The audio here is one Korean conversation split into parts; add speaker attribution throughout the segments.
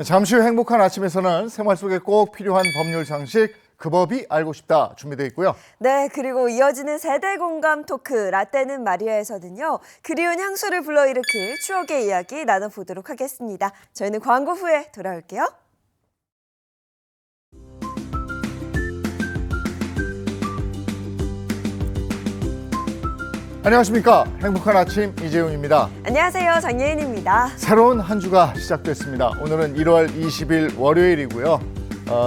Speaker 1: 잠시 후 행복한 아침에서는 생활 속에 꼭 필요한 법률 상식, 그 법이 알고 싶다 준비되어 있고요.
Speaker 2: 네, 그리고 이어지는 세대 공감 토크 라떼는 마리아에서는요. 그리운 향수를 불러일으킬 추억의 이야기 나눠보도록 하겠습니다. 저희는 광고 후에 돌아올게요.
Speaker 1: 안녕하십니까. 행복한 아침 이재용입니다.
Speaker 2: 안녕하세요, 장예인입니다.
Speaker 1: 새로운 한 주가 시작됐습니다. 오늘은 1월 20일 월요일이고요.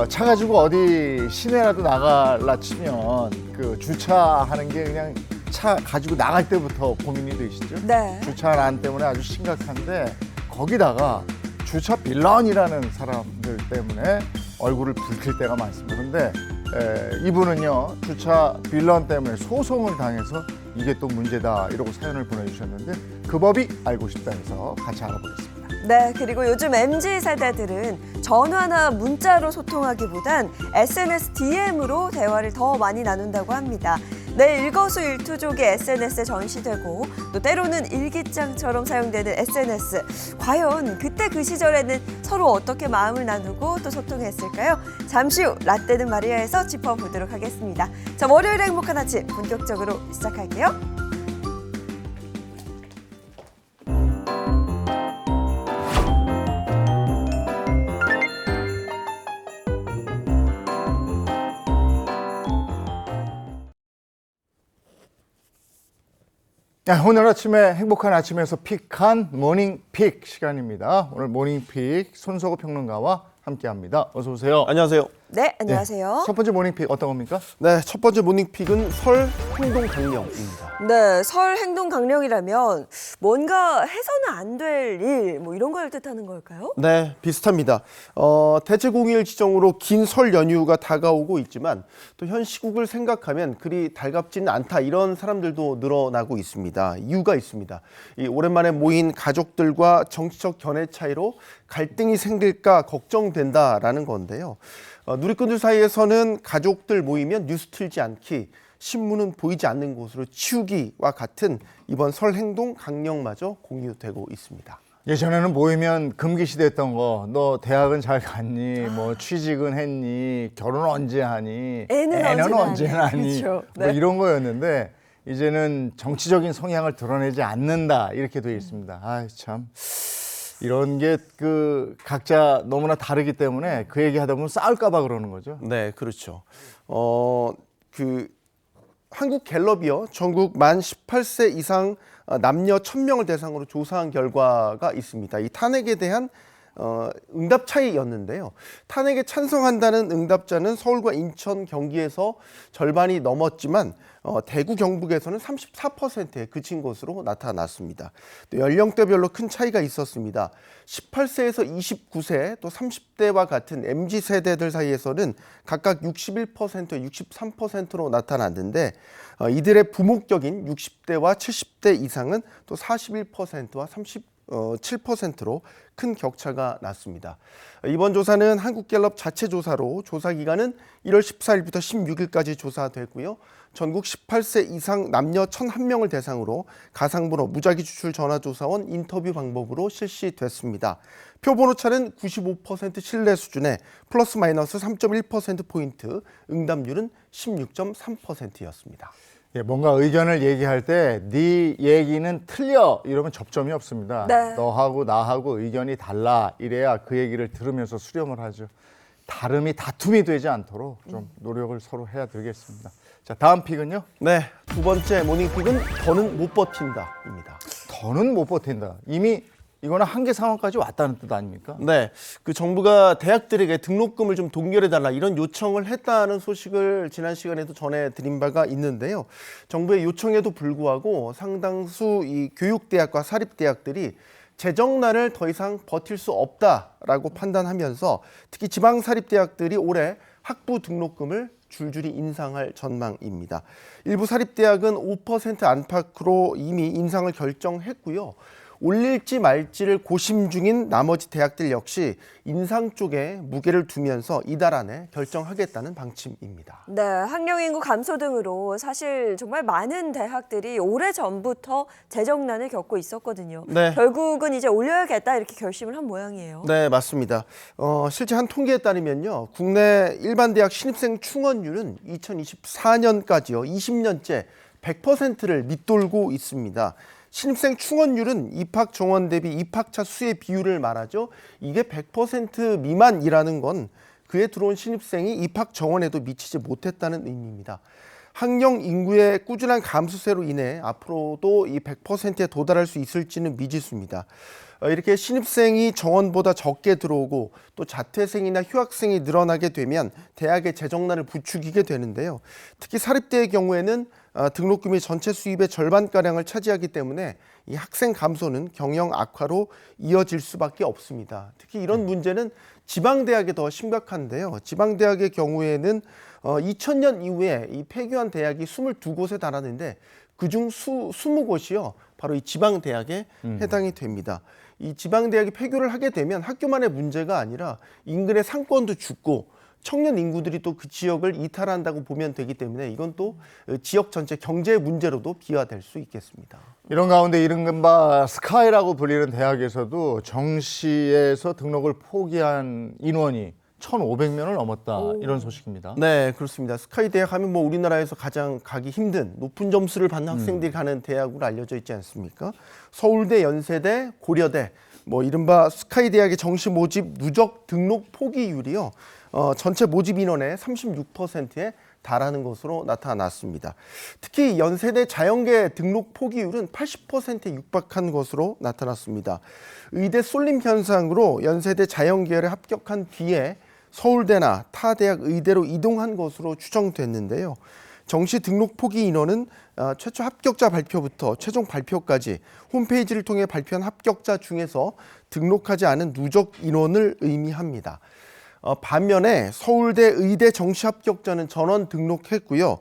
Speaker 1: 차 가지고 어디 시내라도 나갈라 치면 그 주차하는 게 그냥 차 가지고 나갈 때부터 고민이 되시죠?
Speaker 2: 네.
Speaker 1: 주차난 때문에 아주 심각한데 거기다가 주차 빌런이라는 사람들 때문에 얼굴을 붉힐 때가 많습니다. 그런데 이분은요, 주차 빌런 때문에 소송을 당해서 이게 또 문제다 이러고 사연을 보내주셨는데 그 법이 알고 싶다 해서 같이 알아보겠습니다.
Speaker 2: 네, 그리고 요즘 MZ세대들은 전화나 문자로 소통하기보단 SNS DM으로 대화를 더 많이 나눈다고 합니다. 내 일거수일투족의 SNS에 전시되고 또 때로는 일기장처럼 사용되는 SNS. 과연 그때 그 시절에는 서로 어떻게 마음을 나누고 또 소통했을까요? 잠시 후 라떼는 마리아에서 짚어보도록 하겠습니다. 자, 월요일 행복한 아침 본격적으로 시작할게요.
Speaker 1: 오늘 아침에 행복한 아침에서 픽한 모닝픽 시간입니다. 오늘 모닝픽 손석구 평론가와 함께합니다. 어서 오세요.
Speaker 3: 안녕하세요.
Speaker 2: 네, 안녕하세요.
Speaker 1: 첫 번째 모닝픽 어떤 겁니까?
Speaker 3: 네, 첫 번째 모닝픽은 설 행동 강령입니다.
Speaker 2: 네, 설 행동 강령이라면 뭔가 해서는 안 될 일, 뭐 이런 걸 뜻하는 걸까요?
Speaker 3: 네, 비슷합니다. 대체 공휴일 지정으로 긴 설 연휴가 다가오고 있지만 또 현 시국을 생각하면 그리 달갑지는 않다 이런 사람들도 늘어나고 있습니다. 이유가 있습니다. 이 오랜만에 모인 가족들과 정치적 견해 차이로 갈등이 생길까 걱정된다라는 건데요. 누리꾼들 사이에서는 가족들 모이면 뉴스 틀지 않기, 신문은 보이지 않는 곳으로 치우기와 같은 이번 설 행동 강령마저 공유되고 있습니다.
Speaker 1: 예전에는 모이면 금기시됐던 거, 너 대학은 잘 갔니? 뭐 취직은 했니? 결혼 언제 하니?
Speaker 2: 애는
Speaker 1: 언제
Speaker 2: 언제
Speaker 1: 낳니?
Speaker 2: 그렇죠.
Speaker 1: 뭐
Speaker 2: 네.
Speaker 1: 이런 거였는데 이제는 정치적인 성향을 드러내지 않는다 이렇게 되어 있습니다. 아, 참. 이런 게 그 각자 너무나 다르기 때문에 그 얘기하다 보면 싸울까봐 그러는 거죠.
Speaker 3: 네, 그렇죠. 한국 갤럽이요, 전국 만 18세 이상 남녀 1000명을 대상으로 조사한 결과가 있습니다. 이 탄핵에 대한 응답 차이였는데요. 탄핵에 찬성한다는 응답자는 서울과 인천, 경기에서 절반이 넘었지만 대구, 경북에서는 34%에 그친 것으로 나타났습니다. 또 연령대별로 큰 차이가 있었습니다. 18세에서 29세 또 30대와 같은 MZ세대들 사이에서는 각각 61%와 63%로 나타났는데 이들의 부목격인 60대와 70대 이상은 또 41%와 37%로 큰 격차가 났습니다. 이번 조사는 한국갤럽 자체 조사로 조사 기간은 1월 14일부터 16일까지 조사됐고요. 전국 18세 이상 남녀 1,001명을 대상으로 가상번호 무작위 추출 전화조사원 인터뷰 방법으로 실시됐습니다. 표본 오차는 95% 신뢰 수준에 플러스 마이너스 3.1%포인트, 응답률은 16.3%였습니다.
Speaker 1: 예, 뭔가 의견을 얘기할 때 네 얘기는 틀려 이러면 접점이 없습니다.
Speaker 2: 네.
Speaker 1: 너하고 나하고 의견이 달라 이래야 그 얘기를 들으면서 수렴을 하죠. 다름이 다툼이 되지 않도록 좀 노력을 서로 해야 되겠습니다. 자, 다음 픽은요.
Speaker 3: 네, 두 번째 모닝픽은 더는 못 버틴다입니다.
Speaker 1: 더는 못 버틴다. 이미 이거는 한계 상황까지 왔다는 뜻 아닙니까?
Speaker 3: 네, 그 정부가 대학들에게 등록금을 좀 동결해달라 이런 요청을 했다는 소식을 지난 시간에도 전해드린 바가 있는데요. 정부의 요청에도 불구하고 상당수 이 교육대학과 사립대학들이 재정난을 더 이상 버틸 수 없다라고 판단하면서 특히 지방사립대학들이 올해 학부 등록금을 줄줄이 인상할 전망입니다. 일부 사립대학은 5% 안팎으로 이미 인상을 결정했고요. 올릴지 말지를 고심 중인 나머지 대학들 역시 인상 쪽에 무게를 두면서 이달 안에 결정하겠다는 방침입니다.
Speaker 2: 네, 학령 인구 감소 등으로 사실 정말 많은 대학들이 오래전부터 재정난을 겪고 있었거든요.
Speaker 3: 네.
Speaker 2: 결국은 이제 올려야겠다 이렇게 결심을 한 모양이에요.
Speaker 3: 네, 맞습니다. 실제 한 통계에 따르면요, 국내 일반 대학 신입생 충원율은 2024년까지요, 20년째 100%를 밑돌고 있습니다. 신입생 충원율은 입학 정원 대비 입학차 수의 비율을 말하죠. 이게 100% 미만이라는 건 그에 들어온 신입생이 입학 정원에도 미치지 못했다는 의미입니다. 학령 인구의 꾸준한 감소세로 인해 앞으로도 이 100%에 도달할 수 있을지는 미지수입니다. 이렇게 신입생이 정원보다 적게 들어오고 또 자퇴생이나 휴학생이 늘어나게 되면 대학의 재정난을 부추기게 되는데요. 특히 사립대의 경우에는 등록금이 전체 수입의 절반가량을 차지하기 때문에 이 학생 감소는 경영 악화로 이어질 수밖에 없습니다. 특히 이런 문제는 지방대학에 더 심각한데요. 지방대학의 경우에는 2000년 이후에 이 폐교한 대학이 22곳에 달하는데 그중 20곳이요. 바로 이 지방대학에 해당이 됩니다. 이 지방대학이 폐교를 하게 되면 학교만의 문제가 아니라 인근의 상권도 죽고 청년 인구들이 또 그 지역을 이탈한다고 보면 되기 때문에 이건 또 지역 전체 경제 문제로도 비화될 수 있겠습니다.
Speaker 1: 이런 가운데 이른바 스카이라고 불리는 대학에서도 정시에서 등록을 포기한 인원이 1,500명을 넘었다. 이런 소식입니다.
Speaker 3: 네, 그렇습니다. 스카이 대학 하면 뭐 우리나라에서 가장 가기 힘든 높은 점수를 받는 학생들이 가는 대학으로 알려져 있지 않습니까? 서울대, 연세대, 고려대, 뭐 이른바 스카이 대학의 정시 모집 누적 등록 포기율이요. 전체 모집 인원의 36%에 달하는 것으로 나타났습니다. 특히 연세대 자연계 등록 포기율은 80%에 육박한 것으로 나타났습니다. 의대 쏠림 현상으로 연세대 자연계열에 합격한 뒤에 서울대나 타 대학 의대로 이동한 것으로 추정됐는데요. 정시 등록 포기 인원은 최초 합격자 발표부터 최종 발표까지 홈페이지를 통해 발표한 합격자 중에서 등록하지 않은 누적 인원을 의미합니다. 반면에 서울대 의대 정시 합격자는 전원 등록했고요.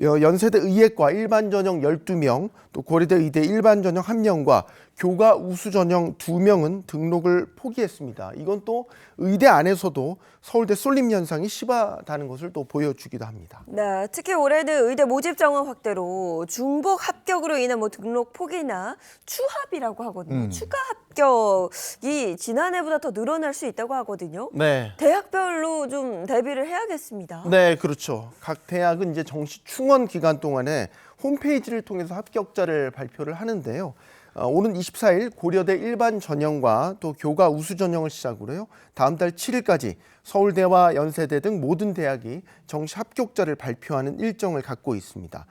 Speaker 3: 연세대 의예과 일반 전형 12명, 또 고려대 의대 일반 전형 1명과 교과 우수 전형 2명은 등록을 포기했습니다. 이건 또 의대 안에서도 서울대 쏠림 현상이 심하다는 것을 또 보여주기도 합니다.
Speaker 2: 네, 특히 올해는 의대 모집 정원 확대로 중복 합격으로 인한 뭐 등록 포기나 추합이라고 하거든요. 추가 합격이 지난해보다 더 늘어날 수 있다고 하거든요.
Speaker 3: 네.
Speaker 2: 대학별로 좀 대비를 해야겠습니다.
Speaker 3: 네, 그렇죠. 각 대학은 이제 정시 충원 기간 동안에 홈페이지를 통해서 합격자를 발표를 하는데요. 오는 24일 고려대 일반 전형과 또 교과 우수 전형을 시작으로요. 다음 달 7일까지 서울대와 연세대 등 모든 대학이 정시 합격자를 발표하는 일정을 갖고 있습니다.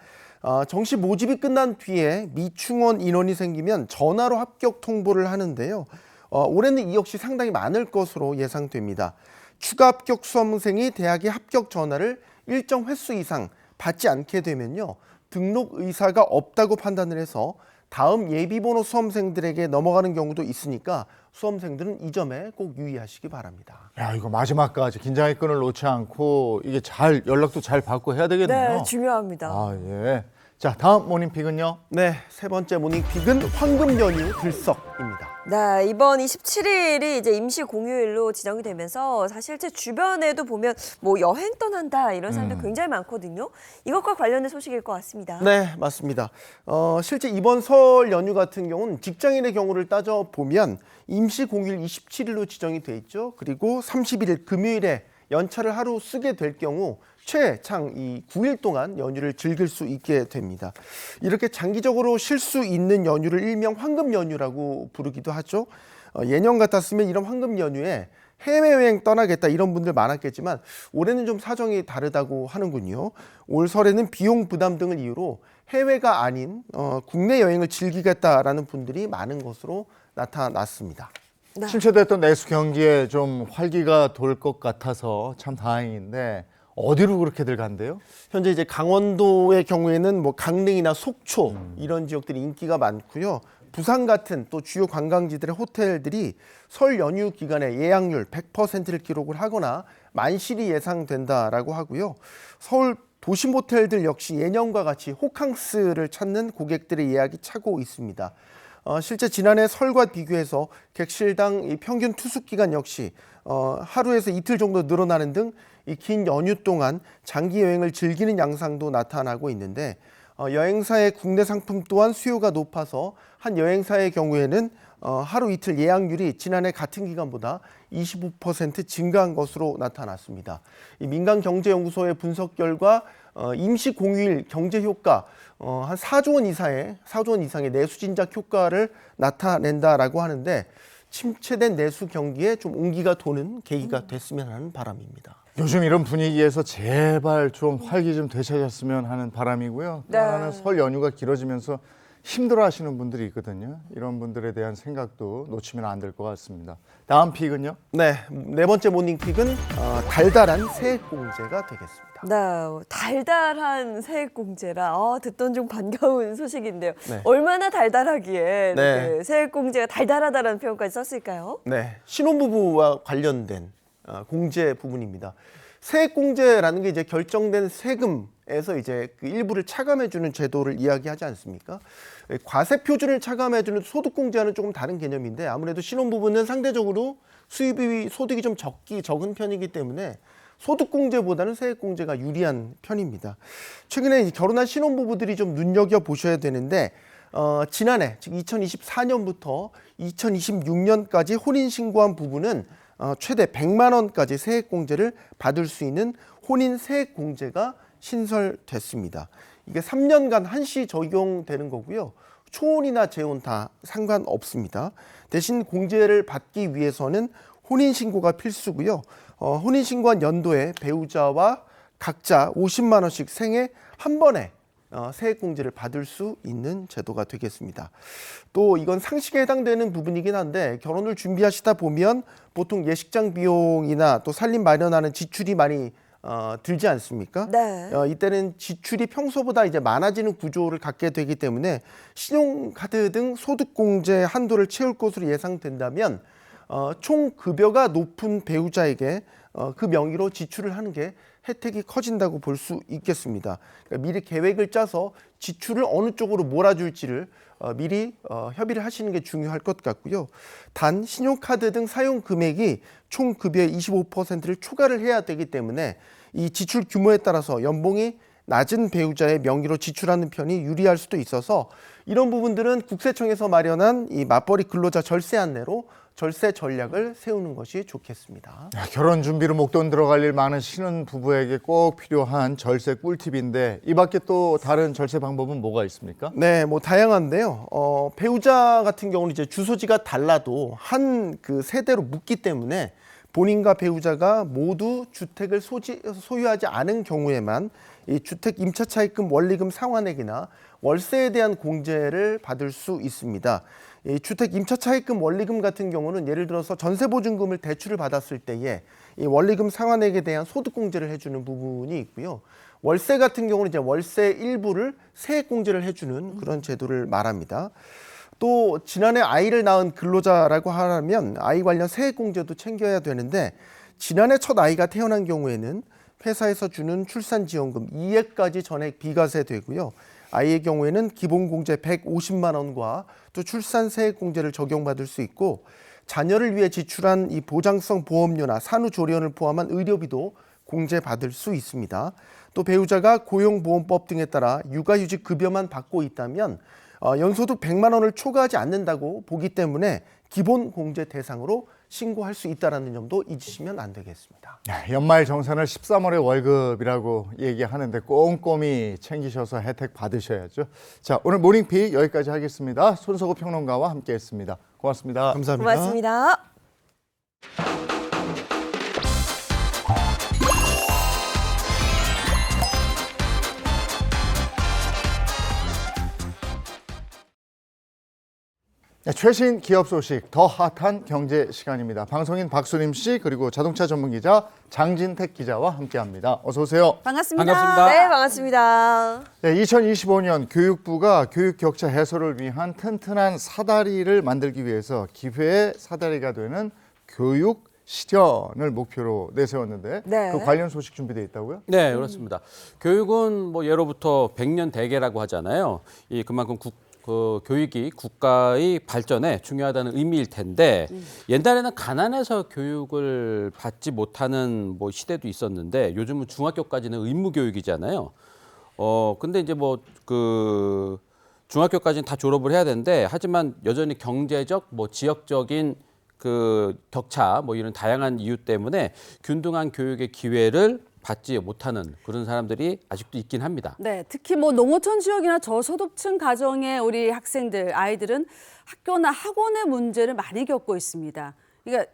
Speaker 3: 정시 모집이 끝난 뒤에 미충원 인원이 생기면 전화로 합격 통보를 하는데요. 올해는 이 역시 상당히 많을 것으로 예상됩니다. 추가 합격 수험생이 대학의 합격 전화를 일정 횟수 이상 받지 않게 되면요. 등록 의사가 없다고 판단을 해서 다음 예비번호 수험생들에게 넘어가는 경우도 있으니까 수험생들은 이 점에 꼭 유의하시기 바랍니다.
Speaker 1: 야, 이거 마지막까지 긴장의 끈을 놓지 않고 이게 잘 연락도 잘 받고 해야 되겠네요.
Speaker 2: 네, 중요합니다.
Speaker 1: 아, 예. 자, 다음 모닝픽은요.
Speaker 3: 네, 세 번째 모닝픽은 황금 연휴 들썩입니다.
Speaker 2: 네, 이번 27일이 이제 임시 공휴일로 지정이 되면서 사실 제 주변에도 보면 뭐 여행 떠난다 이런 사람들 굉장히 많거든요. 이것과 관련된 소식일 것 같습니다.
Speaker 3: 네, 맞습니다. 실제 이번 설 연휴 같은 경우는 직장인의 경우를 따져보면 임시 공휴일 27일로 지정이 돼 있죠. 그리고 31일 금요일에 연차를 하루 쓰게 될 경우 최장 이 9일 동안 연휴를 즐길 수 있게 됩니다. 이렇게 장기적으로 쉴 수 있는 연휴를 일명 황금 연휴라고 부르기도 하죠. 예년 같았으면 이런 황금 연휴에 해외여행 떠나겠다 이런 분들 많았겠지만 올해는 좀 사정이 다르다고 하는군요. 올 설에는 비용 부담 등을 이유로 해외가 아닌 국내 여행을 즐기겠다라는 분들이 많은 것으로 나타났습니다.
Speaker 2: 네.
Speaker 1: 침체됐던 내수 경기에 좀 활기가 돌 것 같아서 참 다행인데 어디로 그렇게들 간대요?
Speaker 3: 현재 이제 강원도의 경우에는 뭐 강릉이나 속초 이런 지역들이 인기가 많고요. 부산 같은 또 주요 관광지들의 호텔들이 설 연휴 기간에 예약률 100%를 기록을 하거나 만실이 예상된다라고 하고요. 서울 도심 호텔들 역시 예년과 같이 호캉스를 찾는 고객들의 예약이 차고 있습니다. 실제 지난해 설과 비교해서 객실당 이 평균 투숙 기간 역시 하루에서 이틀 정도 늘어나는 등 이 긴 연휴 동안 장기 여행을 즐기는 양상도 나타나고 있는데 여행사의 국내 상품 또한 수요가 높아서 한 여행사의 경우에는 하루 이틀 예약률이 지난해 같은 기간보다 25% 증가한 것으로 나타났습니다. 이 민간경제연구소의 분석 결과 임시 공휴일 경제 효과 한 4조 원 이상의 내수 진작 효과를 나타낸다라고 하는데 침체된 내수 경기에 좀 온기가 도는 계기가 됐으면 하는 바람입니다.
Speaker 1: 요즘 이런 분위기에서 제발 좀 활기 좀 되찾았으면 하는 바람이고요. 또
Speaker 2: 네.
Speaker 1: 하나는 설 연휴가 길어지면서 힘들어하시는 분들이 있거든요. 이런 분들에 대한 생각도 놓치면 안 될 것 같습니다. 다음 픽은요?
Speaker 3: 네, 네 번째 모닝픽은 달달한 세액공제가 되겠습니다.
Speaker 2: 네, 달달한 세액공제라 듣던 중 반가운 소식인데요.
Speaker 3: 네.
Speaker 2: 얼마나 달달하기에
Speaker 3: 네.
Speaker 2: 이렇게 세액공제가 달달하다라는 표현까지 썼을까요?
Speaker 3: 네, 신혼부부와 관련된 공제 부분입니다. 세액공제라는 게 이제 결정된 세금에서 이제 그 일부를 차감해주는 제도를 이야기하지 않습니까? 과세 표준을 차감해주는 소득공제와는 조금 다른 개념인데 아무래도 신혼부부는 상대적으로 수입이 소득이 좀 적은 편이기 때문에 소득공제보다는 세액공제가 유리한 편입니다. 최근에 이제 결혼한 신혼부부들이 좀 눈여겨 보셔야 되는데 지난해 즉 2024년부터 2026년까지 혼인신고한 부부는 최대 100만 원까지 세액공제를 받을 수 있는 혼인 세액공제가 신설됐습니다. 이게 3년간 한시 적용되는 거고요. 초혼이나 재혼 다 상관없습니다. 대신 공제를 받기 위해서는 혼인신고가 필수고요. 혼인신고한 연도에 배우자와 각자 50만 원씩 생애 한 번에 세액공제를 받을 수 있는 제도가 되겠습니다. 또 이건 상식에 해당되는 부분이긴 한데 결혼을 준비하시다 보면 보통 예식장 비용이나 또 살림 마련하는 지출이 많이 들지 않습니까?
Speaker 2: 네.
Speaker 3: 이때는 지출이 평소보다 이제 많아지는 구조를 갖게 되기 때문에 신용카드 등 소득공제 한도를 채울 것으로 예상된다면 총 급여가 높은 배우자에게 그 명의로 지출을 하는 게 혜택이 커진다고 볼 수 있겠습니다. 그러니까 미리 계획을 짜서 지출을 어느 쪽으로 몰아줄지를 미리 협의를 하시는 게 중요할 것 같고요. 단 신용카드 등 사용 금액이 총 급여의 25%를 초과를 해야 되기 때문에 이 지출 규모에 따라서 연봉이 낮은 배우자의 명의로 지출하는 편이 유리할 수도 있어서 이런 부분들은 국세청에서 마련한 이 맞벌이 근로자 절세 안내로 절세 전략을 세우는 것이 좋겠습니다.
Speaker 1: 결혼 준비로 목돈 들어갈 일 많은 신혼 부부에게 꼭 필요한 절세 꿀팁인데 이 밖에 또 다른 절세 방법은 뭐가 있습니까?
Speaker 3: 네, 뭐 다양한데요. 배우자 같은 경우는 이제 주소지가 달라도 한 그 세대로 묻기 때문에 본인과 배우자가 모두 주택을 소유하지 않은 경우에만 이 주택 임차 차입금 원리금 상환액이나 월세에 대한 공제를 받을 수 있습니다. 이 주택 임차 차입금 원리금 같은 경우는 예를 들어서 전세 보증금을 대출을 받았을 때에 이 원리금 상환액에 대한 소득 공제를 해주는 부분이 있고요. 월세 같은 경우는 이제 월세 일부를 세액 공제를 해주는 그런 제도를 말합니다. 또 지난해 아이를 낳은 근로자라고 하면 아이 관련 세액 공제도 챙겨야 되는데 지난해 첫 아이가 태어난 경우에는 회사에서 주는 출산지원금 2회까지 전액 비과세되고요. 아이의 경우에는 기본공제 150만 원과 또 출산세액공제를 적용받을 수 있고 자녀를 위해 지출한 이 보장성 보험료나 산후조리원을 포함한 의료비도 공제받을 수 있습니다. 또 배우자가 고용보험법 등에 따라 육아휴직 급여만 받고 있다면 연소득 100만 원을 초과하지 않는다고 보기 때문에 기본 공제 대상으로 신고할 수 있다는 점도 잊으시면 안 되겠습니다.
Speaker 1: 연말 정산을 13월의 월급이라고 얘기하는데 꼼꼼히 챙기셔서 혜택 받으셔야죠. 자, 오늘 모닝픽 여기까지 하겠습니다. 손석구 평론가와 함께했습니다. 고맙습니다.
Speaker 3: 감사합니다.
Speaker 2: 고맙습니다.
Speaker 1: 최신 기업 소식, 더 핫한 경제 시간입니다. 방송인 박수림 씨 그리고 자동차 전문 기자 장진택 기자와 함께합니다. 어서 오세요.
Speaker 2: 반갑습니다.
Speaker 4: 반갑습니다.
Speaker 2: 네, 반갑습니다.
Speaker 1: 네, 2025년 교육부가 교육 격차 해소를 위한 튼튼한 사다리를 만들기 위해서 기회의 사다리가 되는 교육 실현을 목표로 내세웠는데
Speaker 2: 네.
Speaker 1: 그 관련 소식 준비되어 있다고요?
Speaker 4: 네, 그렇습니다. 교육은 뭐 예로부터 백년 대계라고 하잖아요. 이 그만큼 그 교육이 국가의 발전에 중요하다는 의미일 텐데 옛날에는 가난해서 교육을 받지 못하는 뭐 시대도 있었는데 요즘은 중학교까지는 의무 교육이잖아요. 근데 이제 뭐 그 중학교까지는 다 졸업을 해야 되는데 하지만 여전히 경제적 뭐 지역적인 그 격차 뭐 이런 다양한 이유 때문에 균등한 교육의 기회를 받지 못하는 그런 사람들이 아직도 있긴 합니다.
Speaker 5: 네, 특히 뭐 농어촌 지역이나 저소득층 가정의 우리 학생들, 아이들은 학교나 학원의 문제를 많이 겪고 있습니다. 그러니까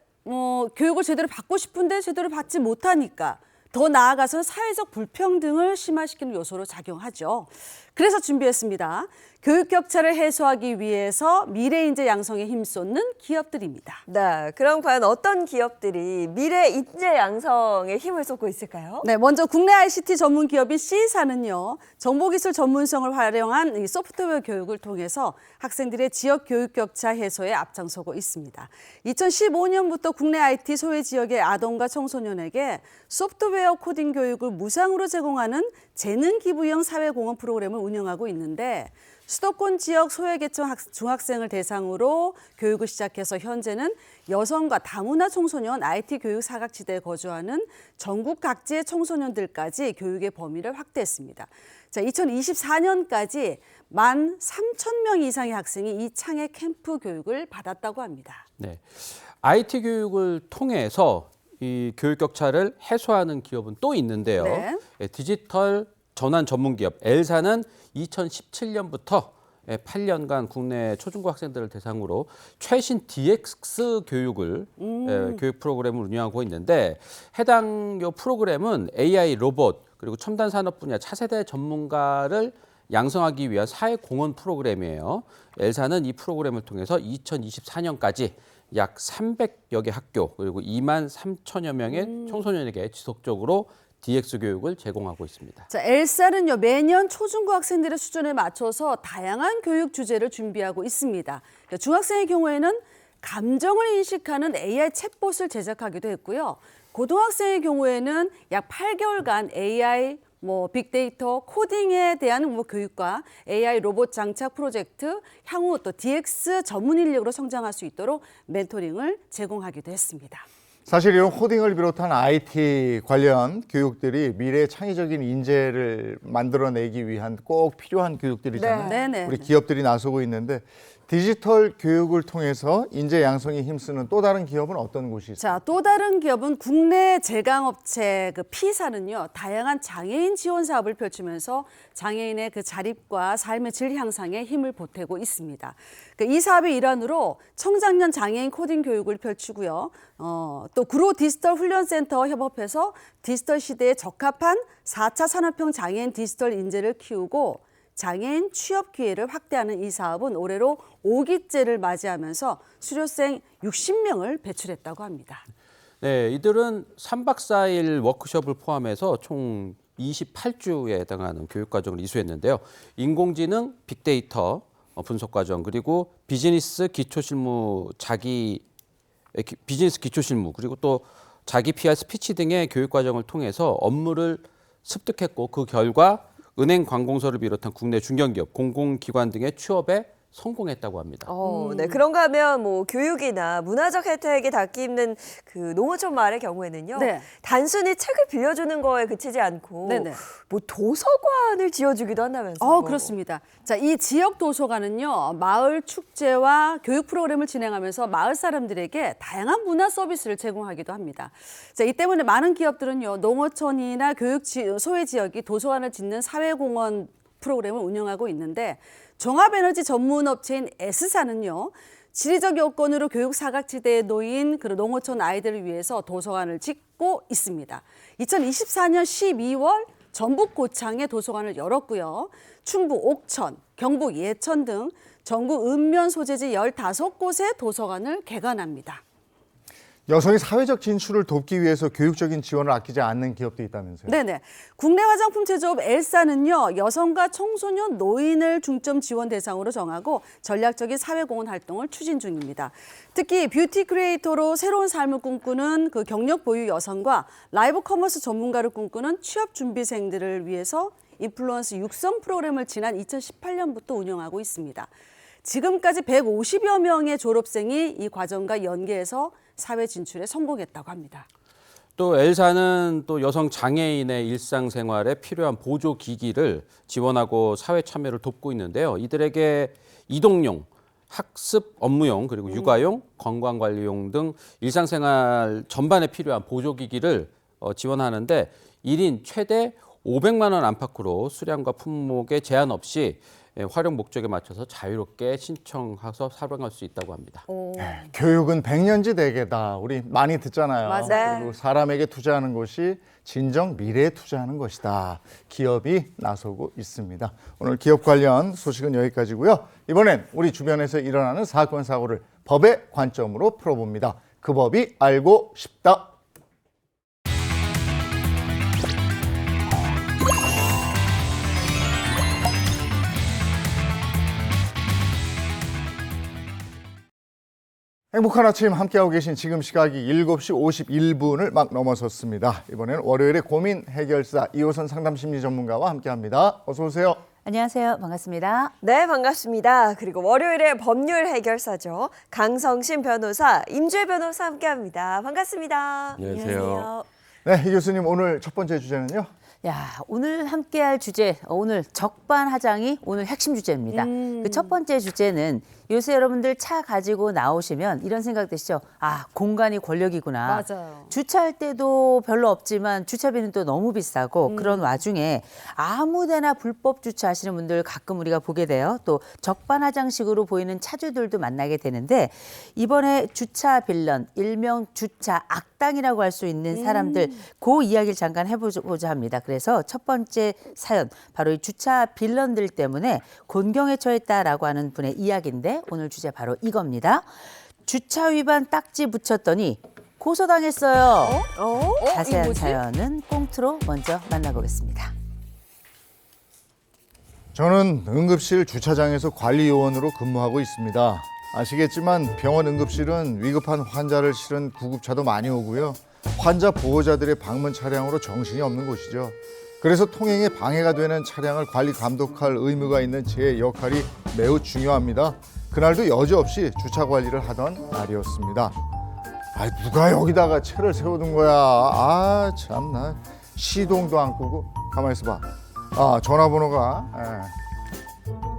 Speaker 5: 교육을 제대로 받고 싶은데 제대로 받지 못하니까 더 나아가서는 사회적 불평등을 심화시키는 요소로 작용하죠. 그래서 준비했습니다. 교육 격차를 해소하기 위해서 미래 인재 양성에 힘쏟는 기업들입니다.
Speaker 2: 네, 그럼 과연 어떤 기업들이 미래 인재 양성에 힘을 쏟고 있을까요?
Speaker 5: 네, 먼저 국내 ICT 전문 기업인 C사는요, 정보기술 전문성을 활용한 이 소프트웨어 교육을 통해서 학생들의 지역 교육 격차 해소에 앞장서고 있습니다. 2015년부터 국내 IT 소외 지역의 아동과 청소년에게 소프트웨어 코딩 교육을 무상으로 제공하는 재능 기부형 사회공헌 프로그램을 운영하고 있는데 수도권 지역 소외계층 중학생을 대상으로 교육을 시작해서 현재는 여성과 다문화 청소년, IT 교육 사각지대에 거주하는 전국 각지의 청소년들까지 교육의 범위를 확대했습니다. 자, 2024년까지 13,000명 이상의 학생이 이 창의 캠프 교육을 받았다고 합니다.
Speaker 4: 네, IT 교육을 통해서 이 교육 격차를 해소하는 기업은 또 있는데요.
Speaker 5: 네.
Speaker 4: 디지털 전환 전문 기업 L사는 2017년부터 8년간 국내 초중고 학생들을 대상으로 최신 DX 교육을 교육 프로그램을 운영하고 있는데 해당 요 프로그램은 AI 로봇 그리고 첨단 산업 분야 차세대 전문가를 양성하기 위한 사회공헌 프로그램이에요. L사는 이 프로그램을 통해서 2024년까지 약 300여 개 학교 그리고 2만 3천여 명의 청소년에게 지속적으로 DX 교육을 제공하고 있습니다.
Speaker 5: 자, L사는요, 매년 초중고 학생들의 수준에 맞춰서 다양한 교육 주제를 준비하고 있습니다. 그러니까 중학생의 경우에는 감정을 인식하는 AI 챗봇을 제작하기도 했고요. 고등학생의 경우에는 약 8개월간 AI, 빅데이터, 코딩에 대한 교육과 AI 로봇 장착 프로젝트, 향후 또 DX 전문 인력으로 성장할 수 있도록 멘토링을 제공하기도 했습니다.
Speaker 1: 사실 이런 코딩을 비롯한 IT 관련 교육들이 미래의 창의적인 인재를 만들어내기 위한 꼭 필요한 교육들이잖아요.
Speaker 5: 네. 네네.
Speaker 1: 우리 기업들이 나서고 있는데 디지털 교육을 통해서 인재 양성에 힘쓰는 또 다른 기업은 어떤 곳이 있어요?
Speaker 5: 자, 또 다른 기업은 국내 제강업체 P사는요, 다양한 장애인 지원 사업을 펼치면서 장애인의 그 자립과 삶의 질 향상에 힘을 보태고 있습니다. 이 사업의 일환으로 청장년 장애인 코딩 교육을 펼치고요. 또 구로 디지털 훈련센터 협업해서 디지털 시대에 적합한 4차 산업형 장애인 디지털 인재를 키우고 장애인 취업 기회를 확대하는 이 사업은 올해로 5기째를 맞이하면서 수료생 60명을 배출했다고 합니다.
Speaker 4: 네, 이들은 3박 4일 워크숍을 포함해서 총 28주에 해당하는 교육과정을 이수했는데요. 인공지능, 빅데이터 분석과정 그리고 비즈니스 기초실무 그리고 또 자기 PR 스피치 등의 교육과정을 통해서 업무를 습득했고 그 결과 은행 관공서를 비롯한 국내 중견기업, 공공기관 등의 취업에 성공했다고 합니다.
Speaker 2: 네, 그런가 하면 교육이나 문화적 혜택이 닿기 힘든 그 농어촌 마을의 경우에는요.
Speaker 5: 네.
Speaker 2: 단순히 책을 빌려주는 거에 그치지 않고
Speaker 5: 네네.
Speaker 2: 도서관을 지어주기도 한다면서요.
Speaker 5: 그렇습니다. 자, 이 지역 도서관은요, 마을 축제와 교육 프로그램을 진행하면서 마을 사람들에게 다양한 문화 서비스를 제공하기도 합니다. 자, 이 때문에 많은 기업들은요, 농어촌이나 소외 지역이 도서관을 짓는 사회공헌 프로그램을 운영하고 있는데 종합에너지 전문 업체인 S사는요. 지리적 여건으로 교육 사각지대에 놓인 그 농어촌 아이들을 위해서 도서관을 짓고 있습니다. 2024년 12월 전북 고창에 도서관을 열었고요. 충북 옥천, 경북 예천 등 전국 읍면 소재지 15곳의 도서관을 개관합니다.
Speaker 1: 여성의 사회적 진출을 돕기 위해서 교육적인 지원을 아끼지 않는 기업도 있다면서요?
Speaker 5: 네네. 국내 화장품 제조업 L사는요, 여성과 청소년, 노인을 중점 지원 대상으로 정하고 전략적인 사회공헌 활동을 추진 중입니다. 특히 뷰티 크리에이터로 새로운 삶을 꿈꾸는 그 경력 보유 여성과 라이브 커머스 전문가를 꿈꾸는 취업 준비생들을 위해서 인플루언서 육성 프로그램을 지난 2018년부터 운영하고 있습니다. 지금까지 150여 명의 졸업생이 이 과정과 연계해서 사회 진출에 성공했다고 합니다.
Speaker 4: 또 엘사는 또 여성 장애인의 일상생활에 필요한 보조기기를 지원하고 사회 참여를 돕고 있는데요. 이들에게 이동용, 학습 업무용, 그리고 육아용, 건강관리용 등 일상생활 전반에 필요한 보조기기를 지원하는데 1인 최대 500만 원 안팎으로 수량과 품목에 제한 없이 활용 목적에 맞춰서 자유롭게 신청해서 사용할 수 있다고 합니다.
Speaker 1: 교육은 백년지 대계다. 우리 많이 듣잖아요.
Speaker 2: 맞아요.
Speaker 1: 그리고 사람에게 투자하는 것이 진정 미래에 투자하는 것이다. 기업이 나서고 있습니다. 오늘 기업 관련 소식은 여기까지고요. 이번엔 우리 주변에서 일어나는 사건 사고를 법의 관점으로 풀어봅니다. 그 법이 알고 싶다. 행복한 아침 함께하고 계신 지금 시각이 7시 51분을 막 넘어섰습니다. 이번에는 월요일에 고민 해결사 이호선 상담심리 전문가와 함께합니다. 어서 오세요.
Speaker 6: 안녕하세요. 반갑습니다.
Speaker 2: 네, 반갑습니다. 그리고 월요일에 법률 해결사죠. 강성신 변호사, 임주혜 변호사 함께합니다. 반갑습니다.
Speaker 4: 안녕하세요.
Speaker 1: 네, 이 교수님 오늘 첫 번째 주제는요.
Speaker 6: 야, 오늘 함께할 주제, 오늘 적반하장이 오늘 핵심 주제입니다. 그 첫 번째 주제는 요새 여러분들 차 가지고 나오시면 이런 생각 드시죠? 아, 공간이 권력이구나.
Speaker 5: 맞아요.
Speaker 6: 주차할 때도 별로 없지만 주차비는 또 너무 비싸고 그런 와중에 아무데나 불법 주차하시는 분들 가끔 우리가 보게 돼요. 또 적반하장식으로 보이는 차주들도 만나게 되는데 이번에 주차 빌런, 일명 주차 악당이라고 할 수 있는 사람들 그 이야기를 잠깐 해보자 합니다. 그래서 첫 번째 사연, 바로 이 주차 빌런들 때문에 곤경에 처했다라고 하는 분의 이야기인데 오늘 주제 바로 이겁니다. 주차 위반 딱지 붙였더니 고소당했어요. 자세한 사연은 꽁트로 먼저 만나보겠습니다.
Speaker 1: 저는 응급실 주차장에서 관리 요원으로 근무하고 있습니다. 아시겠지만 병원 응급실은 위급한 환자를 실은 구급차도 많이 오고요. 환자 보호자들의 방문 차량으로 정신이 없는 곳이죠. 그래서 통행에 방해가 되는 차량을 관리 감독할 의무가 있는 제 역할이 매우 중요합니다. 그날도 여지없이 주차 관리를 하던 날이었습니다. 아, 누가 여기다가 차를 세워둔 거야. 아, 참나. 시동도 안 끄고. 가만히 있어봐. 아, 전화번호가.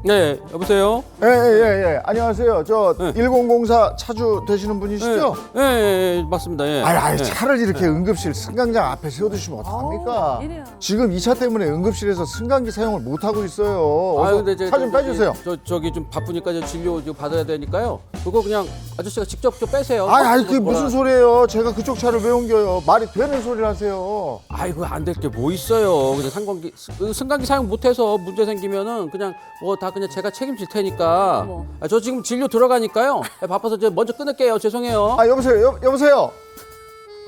Speaker 4: 네, 여보세요?
Speaker 1: 예. 안녕하세요. 저
Speaker 4: 네.
Speaker 1: 1004 차주 되시는 분이시죠?
Speaker 4: 네, 맞습니다. 예.
Speaker 1: 아이,
Speaker 4: 네.
Speaker 1: 차를 이렇게 응급실 승강장 앞에 세워두시면 어떡합니까?
Speaker 5: 이래요.
Speaker 1: 지금 이 차 때문에 응급실에서 승강기 사용을 못 하고 있어요.
Speaker 4: 아유,
Speaker 1: 어서
Speaker 4: 근데
Speaker 1: 차 좀 빼주세요.
Speaker 4: 저기 좀 바쁘니까 저 진료 좀 받아야 되니까요. 그거 그냥 아저씨가 직접 좀 빼세요.
Speaker 1: 아이, 그게 무슨 소리예요? 제가 그쪽 차를 왜 옮겨요? 말이 되는 소리를 하세요.
Speaker 4: 아이고, 안 될 게 뭐 있어요. 그냥 승강기 사용 못해서 문제 생기면은 그냥 뭐 다 그냥 제가 책임질 테니까.
Speaker 5: 어머.
Speaker 4: 저 지금 진료 들어가니까요. 바빠서 제가 먼저 끊을게요. 죄송해요.
Speaker 1: 아, 여보세요. 여보세요.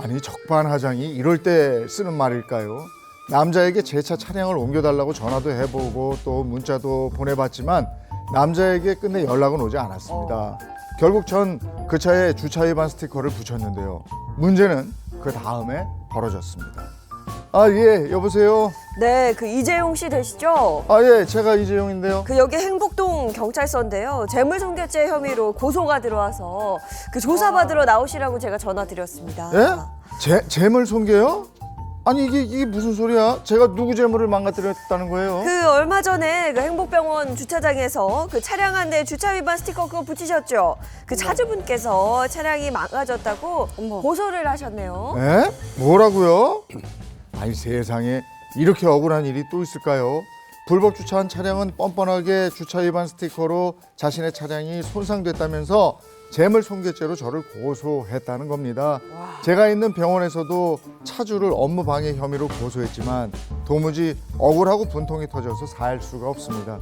Speaker 1: 아니, 적반하장이 이럴 때 쓰는 말일까요? 남자에게 제 차 차량을 옮겨달라고 전화도 해보고 또 문자도 보내봤지만 남자에게 끝내 연락은 오지 않았습니다. 결국 전 그 차에 주차 위반 스티커를 붙였는데요. 문제는 그 다음에 벌어졌습니다. 아, 예, 여보세요.
Speaker 2: 네, 그 이재용 씨 되시죠?
Speaker 1: 아, 예, 제가 이재용인데요.
Speaker 2: 그 여기 행복동 경찰서인데요. 재물손괴죄 혐의로 고소가 들어와서 그 조사받으러 나오시라고 제가 전화드렸습니다.
Speaker 1: 예? 재물 손괴요? 아니, 이게 무슨 소리야? 제가 누구 재물을 망가뜨렸다는 거예요?
Speaker 2: 그 얼마 전에 그 행복병원 주차장에서 그 차량 한 대 주차 위반 스티커 그거 붙이셨죠? 그 차주분께서 차량이 망가졌다고 고소를 하셨네요.
Speaker 1: 에? 뭐라고요? 아니, 세상에 이렇게 억울한 일이 또 있을까요? 불법 주차한 차량은 뻔뻔하게 주차 위반 스티커로 자신의 차량이 손상됐다면서 재물 손괴죄로 저를 고소했다는 겁니다. 제가 있는 병원에서도 차주를 업무 방해 혐의로 고소했지만 도무지 억울하고 분통이 터져서 살 수가 없습니다.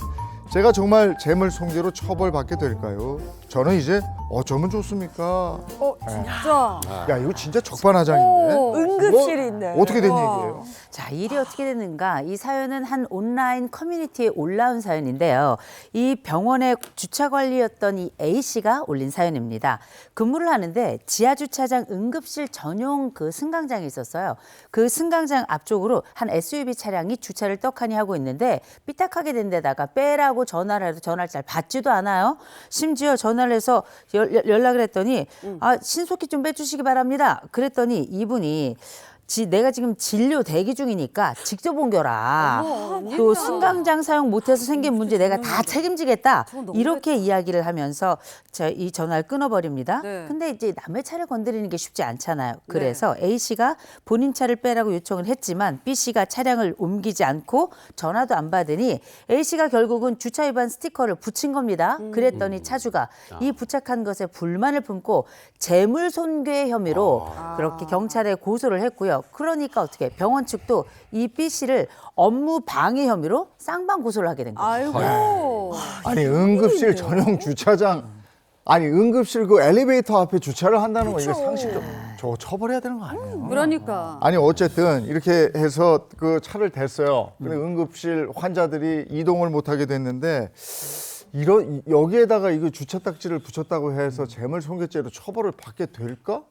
Speaker 1: 제가 정말 재물 손괴로 처벌받게 될까요? 저는 이제 어쩌면 좋습니까?
Speaker 5: 진짜.
Speaker 1: 야, 이거 진짜 적반하장인데.
Speaker 2: 응급실이 있네.
Speaker 1: 어떻게 된 얘기예요?
Speaker 6: 자, 일이 어떻게 됐는가? 이 사연은 한 온라인 커뮤니티에 올라온 사연인데요. 이 병원의 주차 관리였던 이 A 씨가 올린 사연입니다. 근무를 하는데 지하 주차장 응급실 전용 그 승강장이 있었어요. 그 승강장 앞쪽으로 한 SUV 차량이 주차를 떡하니 하고 있는데 삐딱하게 된 데다가 빼라고 전화를 해도 전화를 잘 받지도 않아요. 심지어 전화를 해서 연락을 했더니 신속히 좀 빼주시기 바랍니다. 그랬더니 이분이 내가 지금 진료 대기 중이니까 직접 옮겨라. 또 승강장 사용 못해서 생긴 문제 내가 다 책임지겠다. 이렇게 이야기를 하면서 이 전화를 끊어버립니다.
Speaker 5: 네.
Speaker 6: 근데 이제 남의 차를 건드리는 게 쉽지 않잖아요. 그래서 A 씨가 본인 차를 빼라고 요청을 했지만 B 씨가 차량을 옮기지 않고 전화도 안 받으니 A 씨가 결국은 주차 위반 스티커를 붙인 겁니다. 그랬더니 차주가 이 부착한 것에 불만을 품고 재물손괴 혐의로 그렇게 경찰에 고소를 했고요. 그러니까 어떻게 병원 측도 이 B 씨를 업무 방해 혐의로 쌍방 고소를 하게 된 거예요.
Speaker 5: 아이고.
Speaker 1: 아니, 응급실 전용 주차장. 아니, 응급실 그 엘리베이터 앞에 주차를 한다는 거 이거 상식적. 저거 처벌해야 되는 거 아니에요?
Speaker 5: 그러니까.
Speaker 1: 아니, 어쨌든 이렇게 해서 그 차를 댔어요. 근데 응급실 환자들이 이동을 못 하게 됐는데 여기에다가 이거 주차 딱지를 붙였다고 해서 재물손괴죄로 처벌을 받게 될까?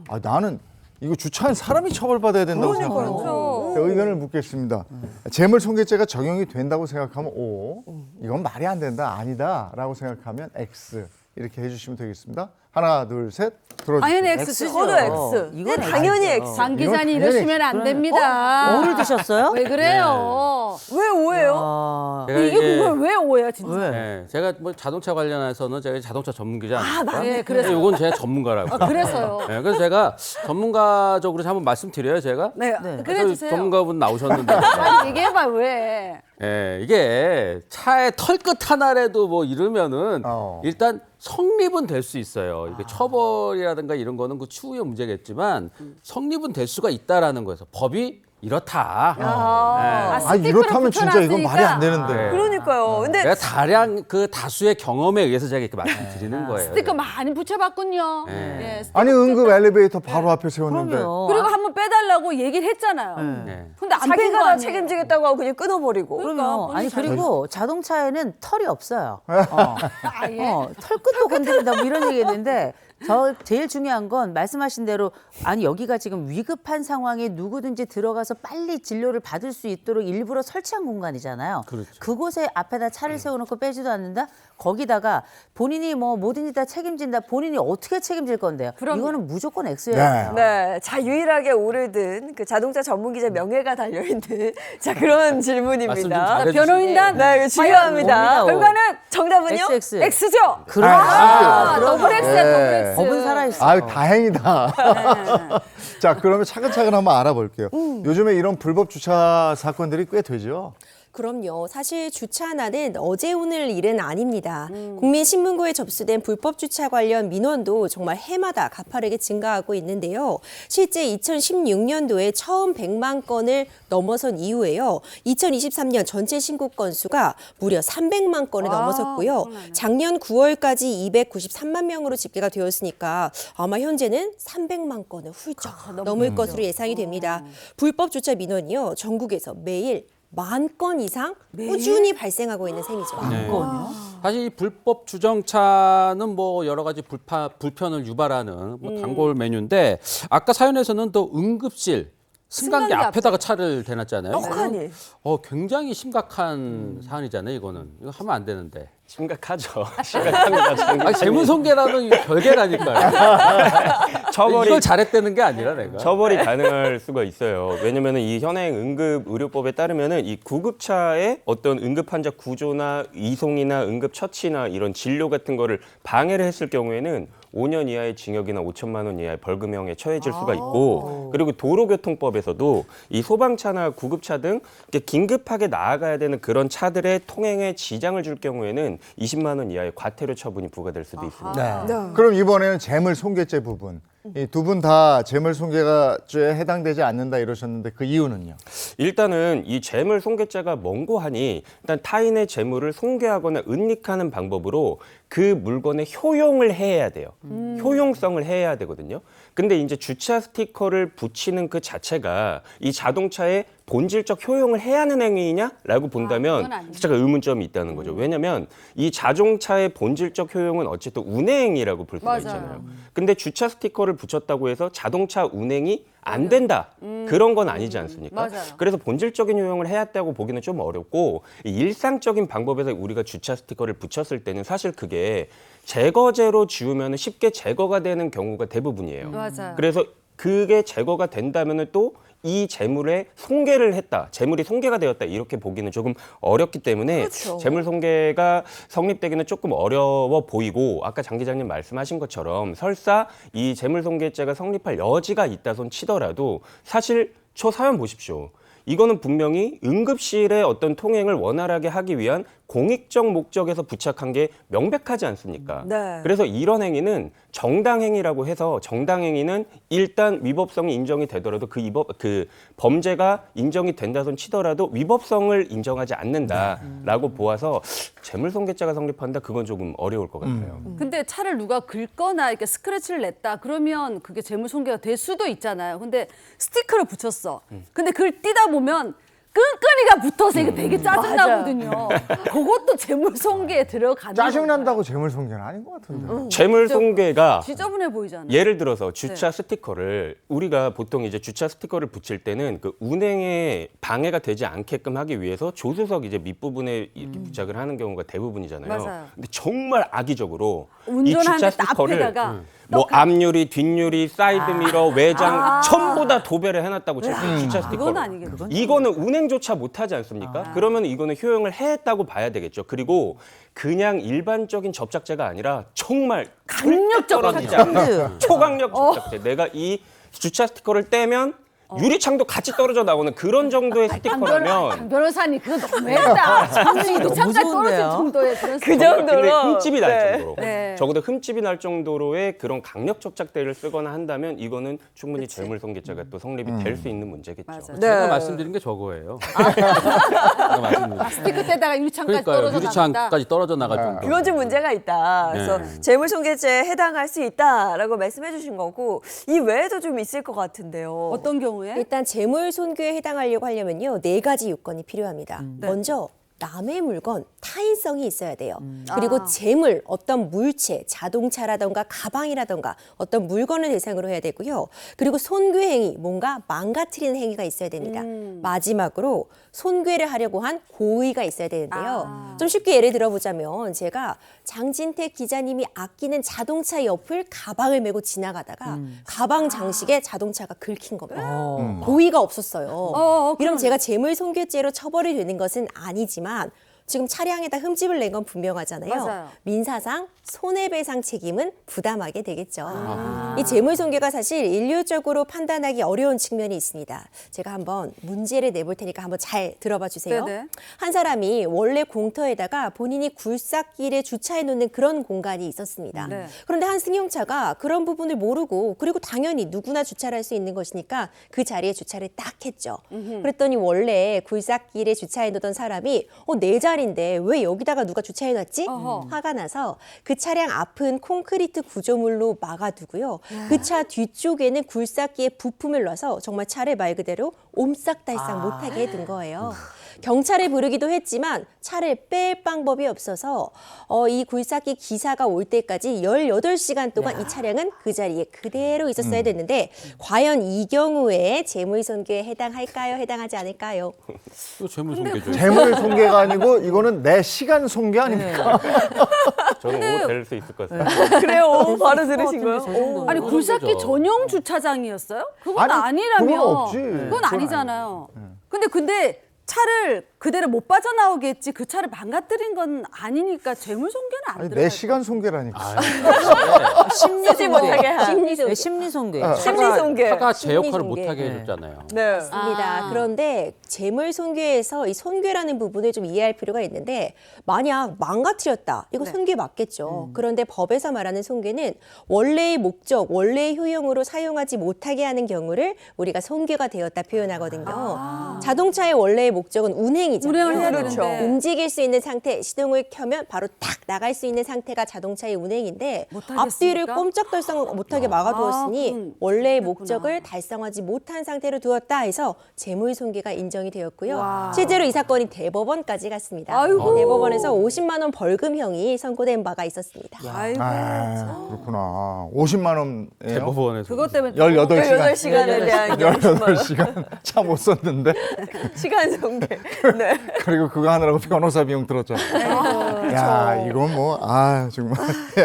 Speaker 1: 아, 나는 이거 주차한 사람이 처벌받아야 된다고 생각하고 의견을 묻겠습니다. 재물손괴죄가 적용이 된다고 생각하면 O, 이건 말이 안 된다, 아니다라고 생각하면 X 이렇게 해주시면 되겠습니다. 하나, 둘, 셋, 들어주세요.
Speaker 5: 당연히 X죠.
Speaker 2: 저도 X.
Speaker 6: 이건
Speaker 2: 네, 당연히
Speaker 6: X죠.
Speaker 2: X.
Speaker 5: 장 기자님
Speaker 1: 이건
Speaker 5: 이러시면 안 됩니다.
Speaker 6: 오를 드셨어요?
Speaker 5: 왜 그래요?
Speaker 2: 왜 오해요?
Speaker 4: 제가
Speaker 5: 이게 왜 오해야 진짜?
Speaker 6: 왜?
Speaker 4: 네, 제가 뭐 자동차 관련해서는 제가 자동차 전문 기자 아닙니까?
Speaker 5: 네, 그래서
Speaker 4: 이건 제가 전문가라고.
Speaker 5: 그래서요.
Speaker 4: 네, 그래서 제가 전문가적으로 한번 말씀드려요, 제가.
Speaker 5: 네,
Speaker 6: 네.
Speaker 5: 그래 주세요.
Speaker 4: 전문가분 나오셨는데.
Speaker 5: 아니, 얘기해봐 왜?
Speaker 4: 예, 이게 차의 털끝 하나라도 뭐 이러면은 일단 성립은 될 수 있어요. 이게 처벌이라든가 이런 거는 그 추후의 문제겠지만 성립은 될 수가 있다라는 거에서 법이 이렇다.
Speaker 1: 아, 이렇다면 진짜 이건 말이 안 되는데.
Speaker 4: 네.
Speaker 2: 그러니까요. 근데
Speaker 4: 내가 그 다수의 경험에 의해서 제가 이렇게 말씀드리는 거예요.
Speaker 5: 스티커 많이 붙여봤군요.
Speaker 4: 네.
Speaker 5: 예, 스티커
Speaker 1: 아니, 응급
Speaker 5: 붙였다.
Speaker 1: 엘리베이터 바로 앞에 세웠는데.
Speaker 6: 그럼요.
Speaker 5: 그리고 한번 빼달라고 얘기를 했잖아요.
Speaker 4: 네.
Speaker 5: 근데 안 뺀 거
Speaker 2: 자기가 다
Speaker 5: 아니에요.
Speaker 2: 책임지겠다고 하고 그냥 끊어버리고.
Speaker 6: 그럼요. 아니 그리고 자동차에는 털이 없어요.
Speaker 5: 아예.
Speaker 6: 털끝도 건드린다 뭐 이런 얘기했는데 제일 중요한 건 말씀하신 대로 아니 여기가 지금 위급한 상황에 누구든지 들어가서 빨리 진료를 받을 수 있도록 일부러 설치한 공간이잖아요.
Speaker 4: 그렇죠.
Speaker 6: 그곳에 앞에다 차를 세워놓고 빼지도 않는다. 거기다가 본인이 뭐 뭐든지 다 책임진다. 본인이 어떻게 책임질 건데요?
Speaker 5: 그럼요.
Speaker 6: 이거는 무조건 X예요.
Speaker 2: 네, 자 유일하게 오르든 그 자동차 전문 기자 명예가 달려 있는 자 그런
Speaker 4: 말씀 좀
Speaker 2: 질문입니다.
Speaker 4: 잘해주세요.
Speaker 5: 변호인단.
Speaker 2: 네, 이거 중요합니다.
Speaker 6: 뭡니다.
Speaker 2: 결과는 정답은요?
Speaker 6: XX.
Speaker 2: X죠.
Speaker 6: 그렇죠.
Speaker 5: 더블 X야, 더블 X.
Speaker 6: 법은 살아있어.
Speaker 1: 아유, 다행이다. 자, 그러면 차근차근 한번 알아볼게요. 요즘에 이런 불법 주차 사건들이 꽤 되죠?
Speaker 7: 그럼요. 사실 주차난은 어제 오늘 일은 아닙니다. 국민신문고에 접수된 불법 주차 관련 민원도 정말 해마다 가파르게 증가하고 있는데요. 실제 2016년도에 처음 100만 건을 넘어선 이후에요. 2023년 전체 신고 건수가 무려 300만 건을 넘어섰고요. 작년 9월까지 293만 명으로 집계가 되었으니까 아마 현재는 300만 건을 훌쩍 넘을 것으로 예상이 됩니다. 불법 주차 민원이요. 전국에서 매일 10,000건 이상 꾸준히 발생하고 있는 셈이죠.
Speaker 4: 네. 사실 이 불법 주정차는 뭐 여러 가지 불편을 유발하는 뭐 단골 메뉴인데 아까 사연에서는 또 응급실 승강기
Speaker 5: 승강기
Speaker 4: 앞에다가 차를 대놨잖아요.
Speaker 2: 떡하니.
Speaker 4: 굉장히 심각한 사안이잖아요. 이거 하면 안 되는데.
Speaker 8: 심각하죠. 심각합니다.
Speaker 4: 아니, 재무손괴라는 이거 별개라니까요.
Speaker 8: 처벌이
Speaker 4: 이걸 잘했다는 게 아니라 내가.
Speaker 8: 처벌이 가능할 수가 있어요. 왜냐면은 이 현행 응급 의료법에 따르면은 이 구급차의 어떤 응급 환자 구조나 이송이나 응급 처치나 이런 진료 같은 거를 방해를 했을 경우에는 5년 이하의 징역이나 5천만 원 이하의 벌금형에 처해질 수가 있고, 그리고 도로교통법에서도 이 소방차나 구급차 등 이렇게 긴급하게 나아가야 되는 그런 차들의 통행에 지장을 줄 경우에는 20만 원 이하의 과태료 처분이 부과될 수도 있습니다.
Speaker 1: 그럼 이번에는 재물손괴죄 부분. 두 분 다 재물손괴죄에 해당되지 않는다 이러셨는데 그 이유는요?
Speaker 8: 일단은 이 재물 손괴죄가 뭔고 하니 일단 타인의 재물을 손괴하거나 은닉하는 방법으로 그 물건의 효용을 해야 돼요. 효용성을 해야 되거든요. 근데 이제 주차 스티커를 붙이는 그 자체가 이 자동차의 본질적 효용을 해야 하는 행위냐라고 본다면 제가 의문점이 있다는 거죠. 왜냐하면 이 자동차의 본질적 효용은 어쨌든 운행이라고 볼 수가
Speaker 5: 맞아요.
Speaker 8: 있잖아요. 근데 주차 스티커를 붙였다고 해서 자동차 운행이 안 된다. 그런 건 아니지 않습니까?
Speaker 5: 맞아요.
Speaker 8: 그래서 본질적인 효용을 해왔다고 보기는 좀 어렵고 이 일상적인 방법에서 우리가 주차 스티커를 붙였을 때는 사실 그게 제거제로 지우면 쉽게 제거가 되는 경우가 대부분이에요.
Speaker 5: 맞아요.
Speaker 8: 그래서 그게 제거가 된다면은 또 이 재물에 손괴를 했다, 재물이 손괴가 되었다 이렇게 보기는 조금 어렵기 때문에
Speaker 2: 그렇죠.
Speaker 8: 재물 손괴가 성립되기는 조금 어려워 보이고 아까 장 기자님 말씀하신 것처럼 설사 이 재물 손괴죄가 성립할 여지가 있다 손 치더라도 사실 저 사연 보십시오. 이거는 분명히 응급실의 어떤 통행을 원활하게 하기 위한 공익적 목적에서 부착한 게 명백하지 않습니까?
Speaker 2: 네.
Speaker 8: 그래서 이런 행위는 정당행위라고 해서 정당행위는 일단 위법성이 인정이 되더라도 그 범죄가 인정이 된다 손 치더라도 위법성을 인정하지 않는다라고 보아서 재물손괴죄가 성립한다 그건 조금 어려울 것 같아요.
Speaker 5: 근데 차를 누가 긁거나 이렇게 스크래치를 냈다 그러면 그게 재물손괴가 될 수도 있잖아요. 근데 스티커를 붙였어. 근데 그걸 띄다 보면 끈끈이가 붙어서 이게 되게 짜증나거든요. 그것도 재물손괴에 들어가는
Speaker 1: 짜증난다고 재물손괴는 아닌 것 같은데.
Speaker 8: 재물손괴가
Speaker 5: 지저분해 보이잖아요.
Speaker 8: 예를 들어서 주차 스티커를 우리가 보통 이제 주차 스티커를 붙일 때는 그 운행에 방해가 되지 않게끔 하기 위해서 조수석 이제 밑부분에 이렇게 부착을 하는 경우가 대부분이잖아요.
Speaker 5: 맞아요.
Speaker 8: 근데 정말 악의적으로 이
Speaker 5: 운전하는데
Speaker 8: 주차 스티커를
Speaker 5: 앞에다가
Speaker 8: 뭐 앞유리, 뒷유리, 사이드미러, 외장 전부 다 도배를 해놨다고 쳐요. 주차 스티커를.
Speaker 5: 그건 아니겠죠.
Speaker 8: 이거는 운행조차 못하지 않습니까? 그러면 이거는 효용을 했다고 봐야 되겠죠. 그리고 그냥 일반적인 접착제가 아니라 정말
Speaker 5: 강력
Speaker 8: 떨어지지 않는 초강력 접착제. 내가 이 주차 스티커를 떼면 유리창도 같이 떨어져 나오는 그런 정도의 스티커라면
Speaker 5: 강 변호사님 그거 너무했다. 유리창까지 떨어질
Speaker 6: 좋은데요?
Speaker 5: 정도의 그런
Speaker 2: 그 정도로.
Speaker 8: 근데 흠집이 날
Speaker 2: 네.
Speaker 8: 정도로
Speaker 5: 네.
Speaker 8: 적어도 흠집이 날 정도로의 그런 강력 접착제를 쓰거나 한다면 이거는 충분히 재물손괴죄가 또 성립이 될 수 있는 문제겠죠.
Speaker 5: 맞아요.
Speaker 2: 네.
Speaker 4: 제가 말씀드린 게 저거예요. 제가 말씀드린
Speaker 5: 스티커 떼다가 유리창까지
Speaker 4: 그러니까요.
Speaker 5: 떨어져 나간다.
Speaker 4: 유리창까지 떨어져 나갈 정도.
Speaker 2: 그건 좀 문제가 있다. 그래서
Speaker 4: 네.
Speaker 2: 재물손괴죄에 해당할 수 있다라고 말씀해 주신 거고 이 외에도 좀 있을 것 같은데요.
Speaker 5: 어떤 경우에?
Speaker 7: 일단 재물손괴에 해당하려고 하려면요 4가지 요건이 필요합니다. 먼저 남의 물건, 타인성이 있어야 돼요. 그리고 재물, 어떤 물체, 자동차라던가 가방이라던가 어떤 물건을 대상으로 해야 되고요. 그리고 손괴 행위, 뭔가 망가뜨리는 행위가 있어야 됩니다. 마지막으로 손괴를 하려고 한 고의가 있어야 되는데요. 좀 쉽게 예를 들어보자면 제가 장진택 기자님이 아끼는 자동차 옆을 가방을 메고 지나가다가 가방 장식에 자동차가 긁힌 겁니다. 고의가 없었어요. 이럼 제가 재물손괴죄로 처벌이 되는 것은 아니지만 지금 차량에다 흠집을 낸 건 분명하잖아요.
Speaker 5: 맞아요.
Speaker 7: 민사상 손해배상 책임은 부담하게 되겠죠. 이 재물손괴가 사실 인류적으로 판단하기 어려운 측면이 있습니다. 제가 한번 문제를 내볼 테니까 한번 잘 들어봐 주세요.
Speaker 5: 네네.
Speaker 7: 한 사람이 원래 공터에다가 본인이 굴삭길에 주차해 놓는 그런 공간이 있었습니다.
Speaker 5: 네.
Speaker 7: 그런데 한 승용차가 그런 부분을 모르고 그리고 당연히 누구나 주차를 할 수 있는 것이니까 그 자리에 주차를 딱 했죠. 그랬더니 원래 굴삭길에 주차해 놓던 사람이 내 자리인데 왜 여기다가 누가 주차해 놨지? 화가 나서 그 차량 앞은 콘크리트 구조물로 막아두고요. 그 차 뒤쪽에는 굴삭기에 부품을 놔서 정말 차를 말 그대로 옴싹달싹 못하게 해둔 거예요. 경찰을 부르기도 했지만 차를 뺄 방법이 없어서 이 굴삭기 기사가 올 때까지 18시간 동안 이 차량은 그 자리에 그대로 있었어야 됐는데 과연 이 경우에 재물손괴에 해당할까요? 해당하지 않을까요?
Speaker 4: 이거 재물손괴죠.
Speaker 1: 재물손괴가 아니고 이거는 내 시간 손괴 아닙니까?
Speaker 8: 저는 될 수 있을 것 같아요.
Speaker 2: 그래요. 바로 들으신 거예요. 오.
Speaker 5: 아니 굴삭기
Speaker 4: 거죠.
Speaker 5: 전용 주차장이었어요? 그건
Speaker 1: 아니,
Speaker 5: 아니라면
Speaker 1: 그건 없지.
Speaker 5: 그건
Speaker 1: 그건
Speaker 5: 아니잖아요. 근데 차를 그대로 못 빠져나오겠지. 그 차를 망가뜨린 건 아니니까 재물 손괴는 안
Speaker 1: 아니,
Speaker 5: 들어가요.
Speaker 1: 내 시간 손괴라니까.
Speaker 6: 심리
Speaker 2: 쓰지 못하게 한.
Speaker 7: 심리 손괴.
Speaker 6: 네, 심리 손괴.
Speaker 2: 심리 손괴.
Speaker 4: 차가 제 역할을
Speaker 7: 심리
Speaker 4: 못하게
Speaker 7: 손괴.
Speaker 4: 해줬잖아요.
Speaker 2: 네.
Speaker 7: 맞습니다. 그런데 재물 손괴에서 이 손괴라는 부분을 좀 이해할 필요가 있는데 만약 망가뜨렸다. 이거 손괴 맞겠죠. 그런데 법에서 말하는 손괴는 원래의 목적, 원래의 효용으로 사용하지 못하게 하는 경우를 우리가 손괴가 되었다 표현하거든요. 자동차의 원래의 목적은 운행이잖아요.
Speaker 5: 운행을 해야
Speaker 2: 그렇죠.
Speaker 5: 되는데.
Speaker 7: 움직일 수 있는 상태, 시동을 켜면 바로 탁 나갈 수 있는 상태가 자동차의 운행인데
Speaker 5: 못하겠습니까?
Speaker 7: 앞뒤를 꼼짝달싹 못하게 막아두었으니 원래의 목적을 달성하지 못한 상태로 두었다 해서 재물 손괴가 인정이 되었고요. 실제로 이 사건이 대법원까지 갔습니다.
Speaker 5: 아이고.
Speaker 7: 대법원에서 50만 원 벌금형이 선고된 바가 있었습니다.
Speaker 5: 아이고.
Speaker 1: 아, 그렇구나. 50만 원이에요?
Speaker 4: 대법원에서.
Speaker 5: 그것 때문에
Speaker 1: 18시간.
Speaker 2: 18시간에 대한
Speaker 1: 18시간 차 못 썼는데.
Speaker 2: 시간 손괴. 네.
Speaker 1: 그리고 그거 하느라고 변호사 비용 들었잖아. 야, 이건 뭐, 정말.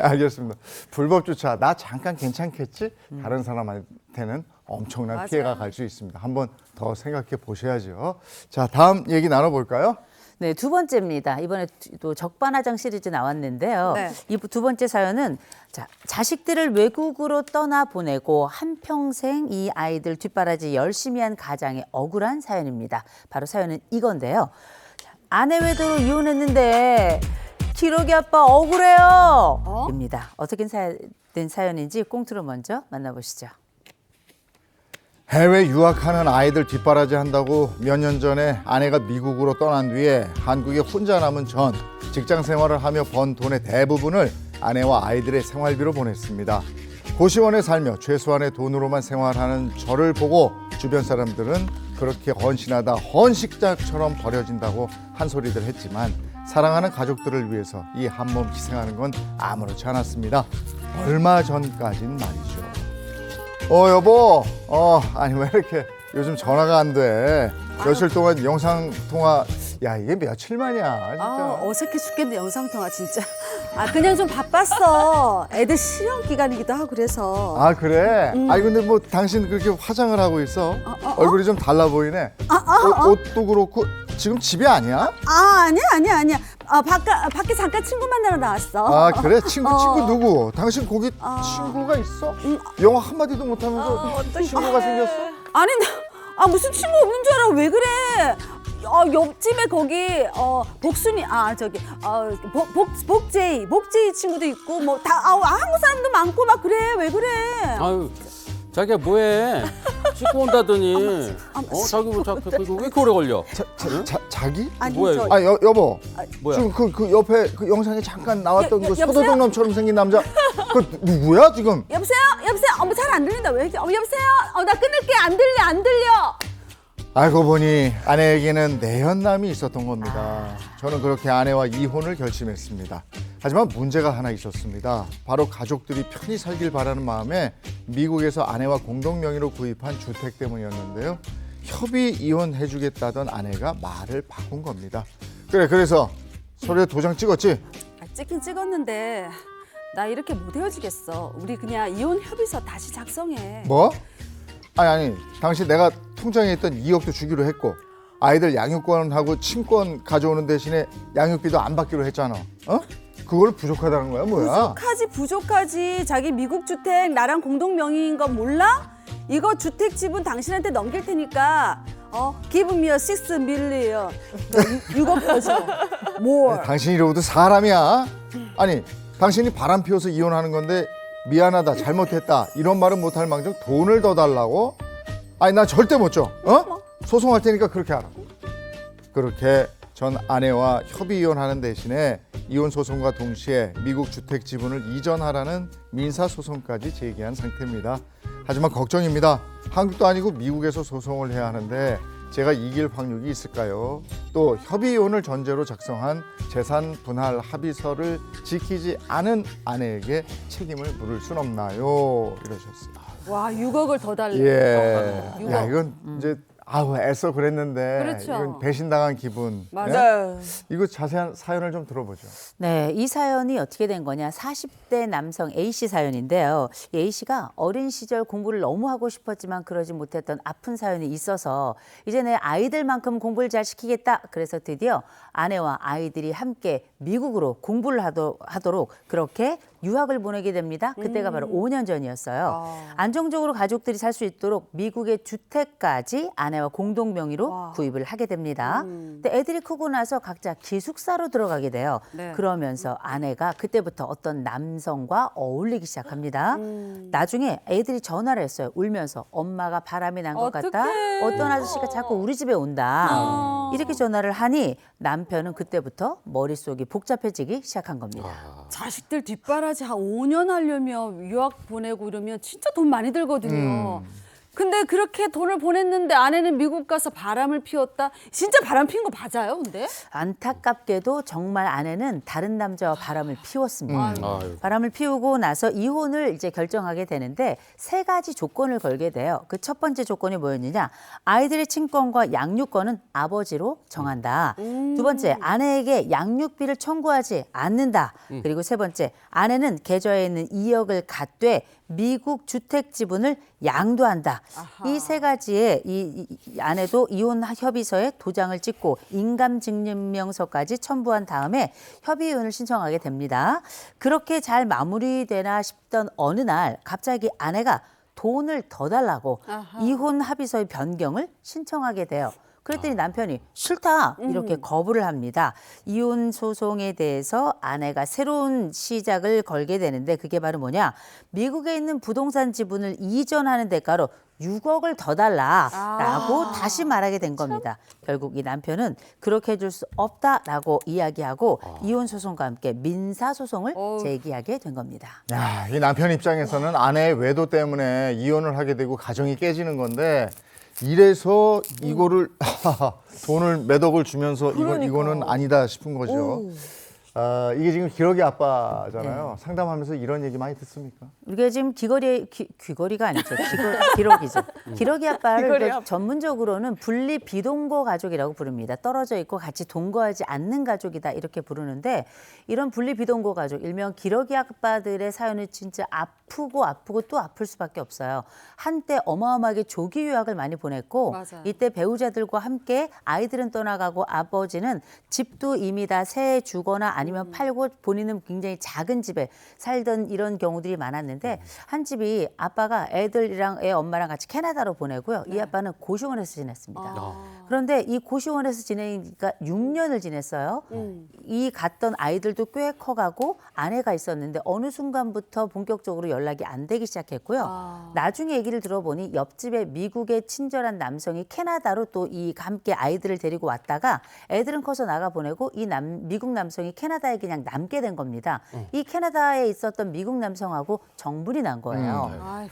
Speaker 1: 알겠습니다. 불법 주차, 나 잠깐 괜찮겠지? 다른 사람한테는 엄청난 피해가 갈 수 있습니다. 한번 더 생각해 보셔야죠. 자, 다음 얘기 나눠볼까요?
Speaker 6: 네, 두 번째입니다. 이번에 또 적반하장 시리즈 나왔는데요.
Speaker 5: 네.
Speaker 6: 이 두 번째 사연은 자식들을 외국으로 떠나 보내고 한평생 이 아이들 뒷바라지 열심히 한 가장의 억울한 사연입니다. 바로 사연은 이건데요. 아내 외도로 이혼했는데 기록이 아빠 억울해요. 입니다. 어떻게 된 사연인지 꽁트로 먼저 만나보시죠.
Speaker 1: 해외 유학하는 아이들 뒷바라지 한다고 몇 년 전에 아내가 미국으로 떠난 뒤에 한국에 혼자 남은 전 직장 생활을 하며 번 돈의 대부분을 아내와 아이들의 생활비로 보냈습니다. 고시원에 살며 최소한의 돈으로만 생활하는 저를 보고 주변 사람들은 그렇게 헌신하다 헌식자처럼 버려진다고 한 소리들 했지만 사랑하는 가족들을 위해서 이 한 몸 희생하는 건 아무렇지 않았습니다. 얼마 전까진 말이죠. 여보, 아니 왜 이렇게 요즘 전화가 안 돼? 며칠 동안 영상 통화, 야 이게 며칠 만이야 진짜.
Speaker 5: 아, 어색해 죽겠네 영상통화 진짜. 그냥 좀 바빴어. 애들 시험 기간이기도 하고 그래서.
Speaker 1: 아 그래? 아니 근데 뭐 당신 그렇게 화장을 하고 있어? 얼굴이 좀 달라 보이네. 옷도 그렇고 지금 집에 아니야?
Speaker 5: 아니야. 밖에 잠깐 친구 만나러 나왔어.
Speaker 1: 아 그래? 친구 누구? 당신 거기 친구가 있어? 영어 한마디도 못하면서 친구가 생겼어?
Speaker 5: 아니 무슨 친구 없는 줄 알아. 왜 그래? 옆집에 거기 복순이 복제이 친구도 있고 뭐 다 한국 사람도 많고 막 그래. 왜 그래?
Speaker 4: 아유, 자기야 뭐해? 씻고 온다더니. 자기 뭐 자꾸 왜 이렇게 오래 걸려?
Speaker 1: 자기?
Speaker 5: 아니
Speaker 4: 뭐야,
Speaker 5: 저
Speaker 1: 아 여보.
Speaker 4: 뭐야?
Speaker 1: 지금 그 옆에 그 영상에 잠깐 나왔던 그
Speaker 5: 여보세요?
Speaker 1: 서도동남처럼 생긴 남자. 그 누구야 지금?
Speaker 5: 여보세요? 잘 안 들린다. 왜 이렇게? 여보세요? 나 끊을게. 안 들려.
Speaker 1: 알고 보니 아내에게는 내연남이 있었던 겁니다. 저는 그렇게 아내와 이혼을 결심했습니다. 하지만 문제가 하나 있었습니다. 바로 가족들이 편히 살길 바라는 마음에 미국에서 아내와 공동 명의로 구입한 주택 때문이었는데요. 협의 이혼해주겠다던 아내가 말을 바꾼 겁니다. 그래서 서류에 도장 찍었지?
Speaker 5: 찍긴 찍었는데 나 이렇게 못 헤어지겠어. 우리 그냥 이혼 협의서 다시 작성해.
Speaker 1: 뭐? 아니 당신 내가 통장에 있던 2억도 주기로 했고 아이들 양육권하고 친권 가져오는 대신에 양육비도 안 받기로 했잖아. 그걸 부족하다는 거야 뭐야?
Speaker 5: 부족하지. 자기 미국 주택 나랑 공동 명의인 거 몰라? 이거 주택 지분 당신한테 넘길 테니까 give me a 6 million 6억 줘줘. more.
Speaker 1: 당신이로부터 사람이야. 아니 당신이 바람 피워서 이혼하는 건데 미안하다 잘못했다 이런 말은 못할 망정 돈을 더 달라고? 아니 나 절대 못 줘. 소송할 테니까 그렇게 하라. 그렇게 전 아내와 협의 이혼하는 대신에 이혼 소송과 동시에 미국 주택 지분을 이전하라는 민사 소송까지 제기한 상태입니다. 하지만 걱정입니다. 한국도 아니고 미국에서 소송을 해야 하는데 제가 이길 확률이 있을까요? 또 협의 이혼을 전제로 작성한 재산 분할 합의서를 지키지 않은 아내에게 책임을 물을 순 없나요? 이러셨어요.
Speaker 5: 와 6억을 더 달래.
Speaker 1: 예.
Speaker 5: 6억.
Speaker 1: 야 이건 이제 아우 애써 그랬는데
Speaker 5: 그렇죠.
Speaker 1: 이건 배신당한 기분.
Speaker 5: 맞아요.
Speaker 1: 네? 이거 자세한 사연을 좀 들어보죠.
Speaker 6: 네, 이 사연이 어떻게 된 거냐. 40대 남성 A씨 사연인데요. 이 A씨가 어린 시절 공부를 너무 하고 싶었지만 그러지 못했던 아픈 사연이 있어서 이제 내 아이들만큼 공부를 잘 시키겠다. 그래서 드디어 아내와 아이들이 함께 미국으로 공부를 하도록 그렇게 유학을 보내게 됩니다. 그때가 바로 5년 전이었어요. 안정적으로 가족들이 살 수 있도록 미국의 주택까지 아내와 공동 명의로 구입을 하게 됩니다. 근데 애들이 크고 나서 각자 기숙사로 들어가게 돼요.
Speaker 5: 네.
Speaker 6: 그러면서 아내가 그때부터 어떤 남성과 어울리기 시작합니다. 나중에 애들이 전화를 했어요. 울면서 엄마가 바람이 난 것 같다.
Speaker 5: 어떡해.
Speaker 6: 어떤 아저씨가 자꾸 우리 집에 온다. 이렇게 전화를 하니 남편은 그때부터 머릿속이 복잡해지기 시작한 겁니다.
Speaker 5: 자식들 뒷바라지 한 5년 하려면 유학 보내고 이러면 진짜 돈 많이 들거든요. 근데 그렇게 돈을 보냈는데 아내는 미국 가서 바람을 피웠다. 진짜 바람 피운 거 맞아요, 근데?
Speaker 6: 안타깝게도 정말 아내는 다른 남자와 바람을 피웠습니다.
Speaker 4: 아유.
Speaker 6: 바람을 피우고 나서 이혼을 이제 결정하게 되는데 3가지 조건을 걸게 돼요. 그 첫 번째 조건이 뭐였느냐? 아이들의 친권과 양육권은 아버지로 정한다. 두 번째, 아내에게 양육비를 청구하지 않는다. 그리고 세 번째, 아내는 계좌에 있는 2억을 갖되 미국 주택 지분을 양도한다. 이 3가지에 이 아내도 이혼 협의서에 도장을 찍고 인감증명서까지 첨부한 다음에 협의이혼을 신청하게 됩니다. 그렇게 잘 마무리되나 싶던 어느 날 갑자기 아내가 돈을 더 달라고 이혼 합의서의 변경을 신청하게 돼요. 그랬더니 남편이 싫다 이렇게 거부를 합니다. 이혼 소송에 대해서 아내가 새로운 시작을 걸게 되는데 그게 바로 뭐냐. 미국에 있는 부동산 지분을 이전하는 대가로 6억을 더 달라라고 다시 말하게 된 겁니다. 결국 이 남편은 그렇게 해줄 수 없다라고 이야기하고 이혼 소송과 함께 민사 소송을 제기하게 된 겁니다.
Speaker 1: 야, 이 남편 입장에서는 아내의 외도 때문에 이혼을 하게 되고 가정이 깨지는 건데 이래서 이거를 돈을 몇 억을 주면서 이거는 아니다 싶은 거죠. 이게 지금 기러기 아빠잖아요. 상담하면서 이런 얘기 많이 듣습니까?
Speaker 6: 우리가 지금 귀걸이가 아니죠. 기러기죠. 기러기 아빠를 전문적으로는 분리 비동거 가족이라고 부릅니다. 떨어져 있고 같이 동거하지 않는 가족이다 이렇게 부르는데 이런 분리 비동거 가족, 일명 기러기 아빠들의 사연은 진짜 아프고 또 아플 수밖에 없어요. 한때 어마어마하게 조기 유학을 많이 보냈고
Speaker 5: 맞아요.
Speaker 6: 이때 배우자들과 함께 아이들은 떠나가고 아버지는 집도 이미 다 새 주거나 아니면 팔고 본인은 굉장히 작은 집에 살던 이런 경우들이 많았는데 한 집이 아빠가 애들이랑 애 엄마랑 같이 캐나다로 보내고요. 이 아빠는 고시원에서 지냈습니다. 그런데 이 고시원에서 지내니까 6년을 지냈어요. 이 갔던 아이들도 꽤 커가고 아내가 있었는데 어느 순간부터 본격적으로 연락이 안 되기 시작했고요. 나중에 얘기를 들어보니 옆집에 미국의 친절한 남성이 캐나다로 또 이 함께 아이들을 데리고 왔다가 애들은 커서 나가 보내고 이 미국 남성이 캐나다에 그냥 남게 된 겁니다. 이 캐나다에 있었던 미국 남성하고 정분이 난 거예요.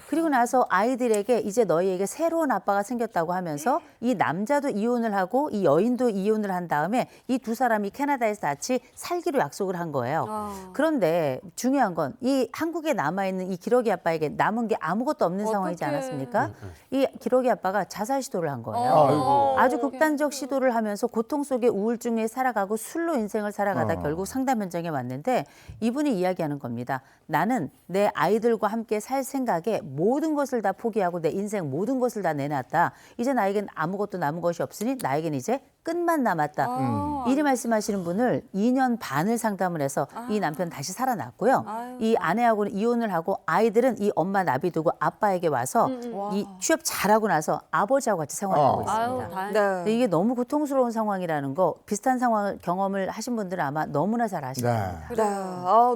Speaker 6: 그리고 나서 아이들에게 이제 너희에게 새로운 아빠가 생겼다고 하면서 이 남자도 이혼을 하고 이 여인도 이혼을 한 다음에 이 두 사람이 캐나다에서 같이 살기로 약속을 한 거예요. 그런데 중요한 건 이 한국에 남아있는 이 기러기 아빠에게 남은 게 아무것도 없는 상황이지 않았습니까? 이 기러기 아빠가 자살 시도를 한 거예요. 아주 극단적 시도를 하면서 고통 속에 우울증에 살아가고 술로 인생을 살아가다 결국 상담 현장에 왔는데 이분이 이야기하는 겁니다. 나는 내 아이들과 함께 살 생각에 모든 것을 다 포기하고 내 인생 모든 것을 다 내놨다. 이제 나에겐 아무것도 남은 것이 없으니 나에겐 이제 끝만 남았다. 이리 말씀하시는 분을 2년 반을 상담을 해서 이 남편 다시 살아났고요. 이 아내하고는 이혼을 하고 아이들은 이 엄마 놔비두고 아빠에게 와서 이 취업 잘하고 나서 아버지하고 같이 생활하고 있습니다. 근데 이게 너무 고통스러운 상황이라는 거 비슷한 상황을 경험을 하신 분들은 아마 너무나 잘 아실 겁니다.
Speaker 2: 네.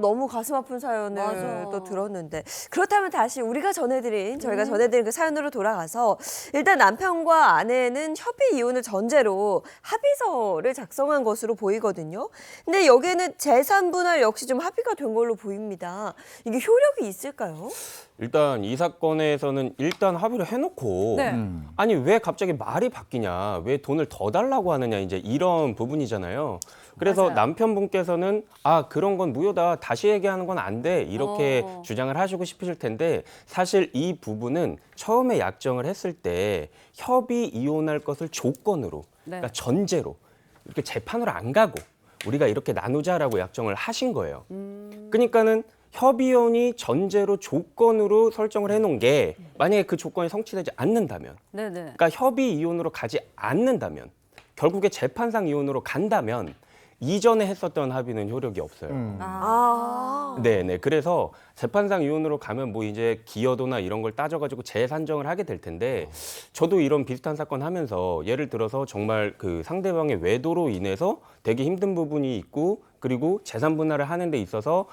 Speaker 2: 너무 가슴 아픈 사연을 또 들었는데 그렇다면 다시 저희가 전해드린 그 사연으로 돌아가서 일단 남편과 아내는 협의 이혼을 전제로 합의서를 작성한 것으로 보이거든요. 근데 여기에는 재산 분할 역시 좀 합의가 된 걸로 보입니다. 이게 효력이 있을까요?
Speaker 8: 일단 이 사건에서는 일단 합의를 해놓고
Speaker 5: 네.
Speaker 8: 아니 왜 갑자기 말이 바뀌냐, 왜 돈을 더 달라고 하느냐, 이제 이런 부분이잖아요. 그래서
Speaker 5: 맞아요.
Speaker 8: 남편분께서는 아 그런 건 무효다, 다시 얘기하는 건 안 돼, 이렇게 주장을 하시고 싶으실 텐데 사실 이 부분은 처음에 약정을 했을 때 협의 이혼할 것을 조건으로,
Speaker 5: 네.
Speaker 8: 그러니까 전제로 이렇게 재판으로 안 가고 우리가 이렇게 나누자라고 약정을 하신 거예요. 그러니까는 협의혼이 전제로 조건으로 설정을 해놓은 게 만약에 그 조건이 성취되지 않는다면,
Speaker 5: 네네.
Speaker 8: 그러니까 협의 이혼으로 가지 않는다면, 결국에 재판상 이혼으로 간다면 이전에 했었던 합의는 효력이 없어요. 네네. 그래서 재판상 이혼으로 가면 뭐 이제 기여도나 이런 걸 따져가지고 재산정을 하게 될 텐데, 저도 이런 비슷한 사건 하면서 예를 들어서 정말 그 상대방의 외도로 인해서 되게 힘든 부분이 있고, 그리고 재산 분할을 하는 데 있어서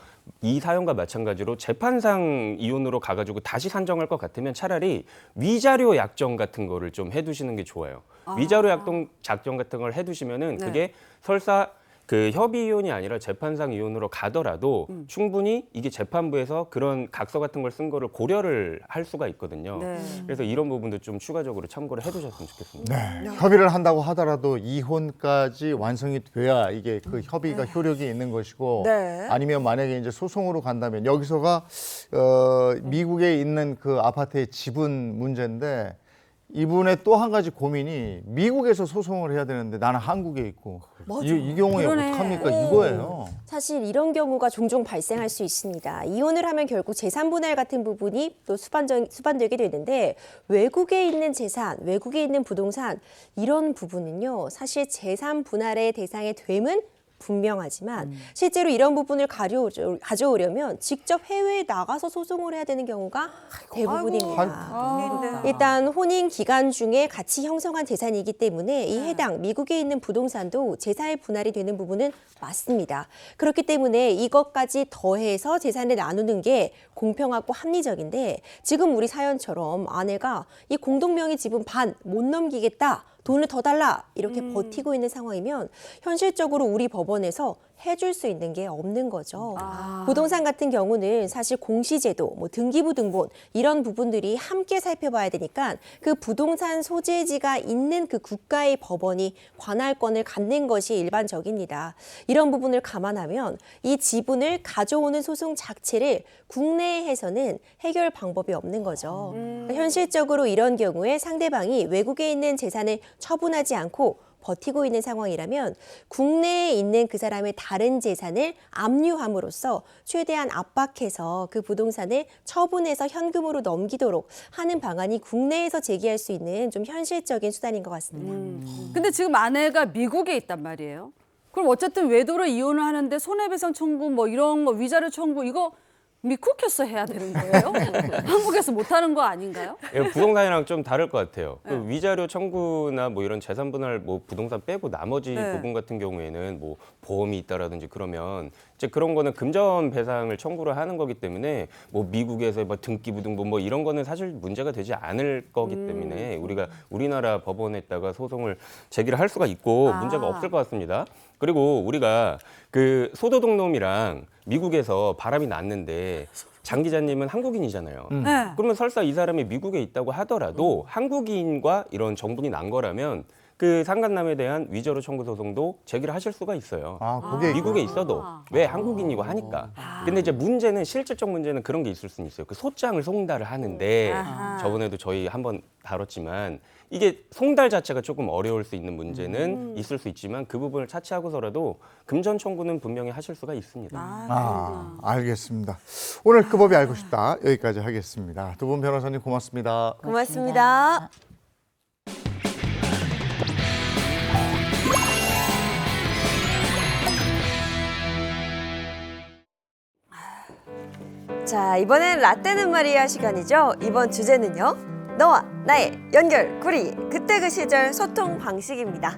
Speaker 8: 이 사연과 마찬가지로 재판상 이혼으로 가가지고 다시 산정할 것 같으면 차라리 위자료 약정 같은 거를 좀 해두시는 게 좋아요. 위자료 작정 같은 걸 해두시면은 그게 설사 그 협의 이혼이 아니라 재판상 이혼으로 가더라도 충분히 이게 재판부에서 그런 각서 같은 걸 쓴 거를 고려를 할 수가 있거든요.
Speaker 2: 네.
Speaker 8: 그래서 이런 부분도 좀 추가적으로 참고를 해두셨으면 좋겠습니다.
Speaker 1: 네. 협의를 한다고 하더라도 이혼까지 완성이 돼야 이게 그 협의가 효력이 있는 것이고,
Speaker 2: 네.
Speaker 1: 아니면 만약에 이제 소송으로 간다면 여기서가 미국에 있는 그 아파트의 지분 문제인데, 이분의 또 한 가지 고민이 미국에서 소송을 해야 되는데 나는 한국에 있고, 이 경우에
Speaker 5: 그러네.
Speaker 1: 어떡합니까? 이거예요.
Speaker 7: 사실 이런 경우가 종종 발생할 수 있습니다. 이혼을 하면 결국 재산 분할 같은 부분이 또 수반되게 되는데, 외국에 있는 재산, 외국에 있는 부동산, 이런 부분은요, 사실 재산 분할의 대상이 됨은 분명하지만 실제로 이런 부분을 가져오려면 직접 해외에 나가서 소송을 해야 되는 경우가 대부분입니다. 일단 혼인 기간 중에 같이 형성한 재산이기 때문에 이 해당 미국에 있는 부동산도 재산의 분할이 되는 부분은 맞습니다. 그렇기 때문에 이것까지 더해서 재산을 나누는 게 공평하고 합리적인데, 지금 우리 사연처럼 아내가 이 공동명의 지분 반 못 넘기겠다, 돈을 더 달라, 이렇게 버티고 있는 상황이면 현실적으로 우리 법원에서 해줄 수 있는 게 없는 거죠. 부동산 같은 경우는 사실 공시제도, 뭐 등기부 등본 이런 부분들이 함께 살펴봐야 되니까 그 부동산 소재지가 있는 그 국가의 법원이 관할권을 갖는 것이 일반적입니다. 이런 부분을 감안하면 이 지분을 가져오는 소송 자체를 국내에서는 해결 방법이 없는 거죠. 현실적으로 이런 경우에 상대방이 외국에 있는 재산을 처분하지 않고 버티고 있는 상황이라면 국내에 있는 그 사람의 다른 재산을 압류함으로써 최대한 압박해서 그 부동산을 처분해서 현금으로 넘기도록 하는 방안이 국내에서 제기할 수 있는 좀 현실적인 수단인 것 같습니다.
Speaker 5: 근데 지금 아내가 미국에 있단 말이에요. 그럼 어쨌든 외도로 이혼을 하는데 손해배상 청구 뭐 이런 거, 위자료 청구, 이거 미국에서 해야 되는 거예요? 한국에서 못하는 거 아닌가요?
Speaker 8: 부동산이랑 좀 다를 것 같아요. 그 위자료 청구나 뭐 이런 재산 분할, 뭐 부동산 빼고 나머지
Speaker 5: 네.
Speaker 8: 부분 같은 경우에는 뭐 보험이 있다라든지 그러면 이제 그런 거는 금전 배상을 청구를 하는 거기 때문에 뭐 미국에서 뭐 등기부 등본 뭐 이런 거는 사실 문제가 되지 않을 거기 때문에 우리가 우리나라 법원에다가 소송을 제기를 할 수가 있고 문제가 없을 것 같습니다. 그리고 우리가 그 소도둑놈이랑 미국에서 바람이 났는데 장 기자님은 한국인이잖아요.
Speaker 5: 네.
Speaker 8: 그러면 설사 이 사람이 미국에 있다고 하더라도 한국인과 이런 정분이 난 거라면 그 상간남에 대한 위자료 청구 소송도 제기를 하실 수가 있어요.
Speaker 1: 그게
Speaker 8: 미국에 있어도 왜 한국인이고 하니까. 근데 이제 문제는, 실질적 문제는 그런 게 있을 수는 있어요. 그 소장을 송달을 하는데 저번에도 저희 한번 다뤘지만 이게 송달 자체가 조금 어려울 수 있는 문제는 있을 수 있지만 그 부분을 차치하고서라도 금전 청구는 분명히 하실 수가 있습니다.
Speaker 1: 알겠습니다. 오늘 그 법이 알고 싶다 여기까지 하겠습니다. 두 분 변호사님 고맙습니다.
Speaker 2: 고맙습니다. 자, 이번엔 라떼는 마리아 시간이죠. 이번 주제는요, 너와 나의 연결고리, 그때 그 시절 소통 방식입니다.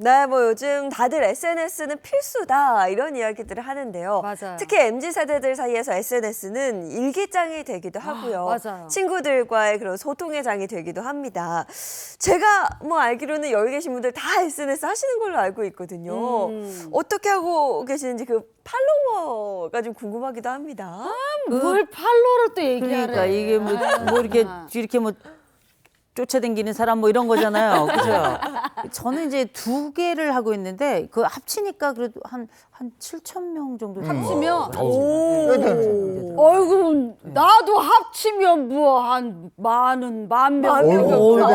Speaker 2: 네, 뭐 요즘 다들 SNS는 필수다 이런 이야기들을 하는데요.
Speaker 5: 맞아요.
Speaker 2: 특히 MZ 세대들 사이에서 SNS는 일기장이 되기도 하고요.
Speaker 5: 맞아요.
Speaker 2: 친구들과의 그런 소통의 장이 되기도 합니다. 제가 뭐 알기로는 여기 계신 분들 다 SNS 하시는 걸로 알고 있거든요. 어떻게 하고 계시는지 그 팔로워가 좀 궁금하기도 합니다.
Speaker 5: 뭘 팔로우를 또 얘기하래.
Speaker 6: 그러니까 이게 뭐 이렇게 뭐 쫓아다니는 사람 뭐 이런 거잖아요. 그죠? 저는 이제 2개를 하고 있는데 그 합치니까 그래도 한 7천 명 정도
Speaker 5: 합치면
Speaker 1: 오.
Speaker 5: 나도 합치면 뭐 한 만 명
Speaker 1: 오,
Speaker 5: 정도
Speaker 1: 네.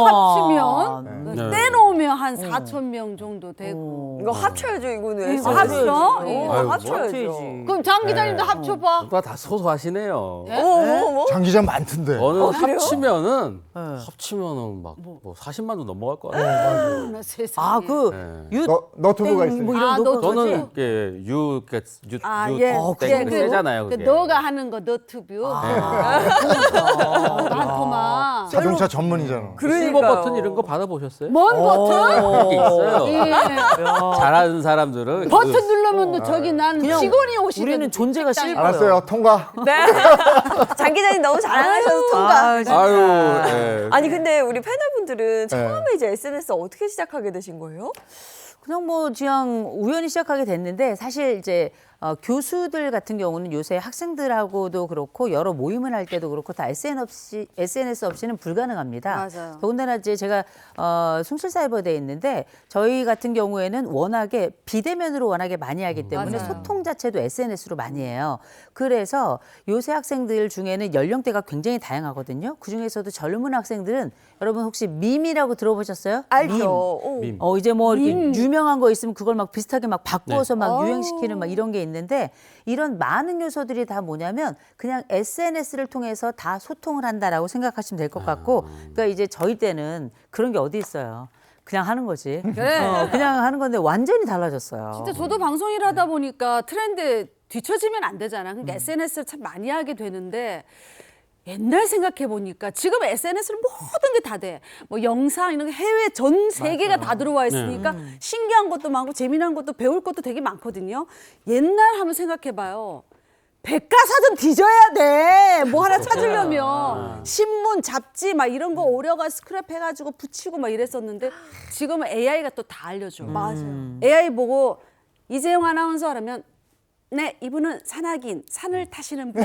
Speaker 5: 합치면
Speaker 4: 네.
Speaker 5: 떼놓으면 한 4천 명 정도 되고.
Speaker 2: 이거 합쳐야죠, 이거는.
Speaker 5: 이거 합쳐?
Speaker 4: 아유,
Speaker 2: 합쳐야죠.
Speaker 5: 그럼 장 기자님도 합쳐봐.
Speaker 4: 오빠 다 소소하시네요.
Speaker 2: 뭐?
Speaker 1: 장 기자 많던데.
Speaker 4: 저는 합치면은 막 뭐 40만도 넘어갈 거 같아요.
Speaker 5: 나 세상에.
Speaker 6: 아, 그
Speaker 4: 네.
Speaker 1: 너튜브가 있어요.
Speaker 6: 뭐 이런
Speaker 5: 아,
Speaker 6: 거
Speaker 4: 저는 이게 땡 세잖아요. 그게.
Speaker 5: 너가 하는 거 너튜브. 많구만.
Speaker 1: 자동차 전문이잖아.
Speaker 4: 실버 버튼 이런 거 받아보셨어요?
Speaker 5: 뭔 버튼?
Speaker 4: 이게 있어요.
Speaker 5: 예.
Speaker 4: 잘하는 사람들은
Speaker 5: 버튼 누르면 또 저기 난
Speaker 6: 그냥
Speaker 5: 직원이 오시거든.
Speaker 6: 우리는 존재가 실버예요.
Speaker 1: 알았어요. 통과.
Speaker 2: 네. 장 기자님 너무 잘하셔서 통과.
Speaker 4: 아유, 예.
Speaker 2: 아니 근데 우리 패널분들은 처음에 이제 SNS 어떻게 시작하게 되신 거예요?
Speaker 6: 그냥 우연히 시작하게 됐는데 사실 이제 교수들 같은 경우는 요새 학생들하고도 그렇고 여러 모임을 할 때도 그렇고 다 SNS 없이는 불가능합니다.
Speaker 5: 맞아요.
Speaker 6: 더군다나 이제 제가 숭실사이버대에 있는데 저희 같은 경우에는 워낙에 비대면으로 워낙에 많이 하기 때문에
Speaker 5: 맞아요.
Speaker 6: 소통 자체도 SNS로 많이 해요. 그래서 요새 학생들 중에는 연령대가 굉장히 다양하거든요. 그중에서도 젊은 학생들은 여러분 혹시 밈이라고 들어보셨어요?
Speaker 2: 알죠.
Speaker 6: 밈.
Speaker 2: 오.
Speaker 6: 이제 뭐 이렇게 유명한 거 있으면 그걸 막 비슷하게 막 바꿔서 막 유행시키는 막 이런 게 있는데 이런 많은 요소들이 다 뭐냐면 그냥 SNS를 통해서 다 소통을 한다라고 생각하시면 될 것 같고 그러니까 이제 저희 때는 그런 게 어디 있어요. 그냥 하는 거지.
Speaker 5: 그래.
Speaker 6: 그냥 하는 건데 완전히 달라졌어요.
Speaker 5: 진짜 저도 방송일 하다 보니까 트렌드에 뒤처지면 안 되잖아. 그러니까 SNS를 참 많이 하게 되는데 옛날 생각해 보니까 지금 SNS는 모든 게 다 돼. 뭐 영상 이런 게 해외 전 세계가 다 들어와 있으니까 신기한 것도 많고 재미난 것도 배울 것도 되게 많거든요. 옛날 한번 생각해 봐요. 백과사전 뒤져야 돼. 뭐 하나 찾으려면 신문, 잡지 막 이런 거 오려가 스크랩 해가지고 붙이고 막 이랬었는데 지금은 AI가 또 다 알려줘. 맞아요. AI 보고 이재용 아나운서 하면 네, 이분은 산악인, 산을 타시는 분.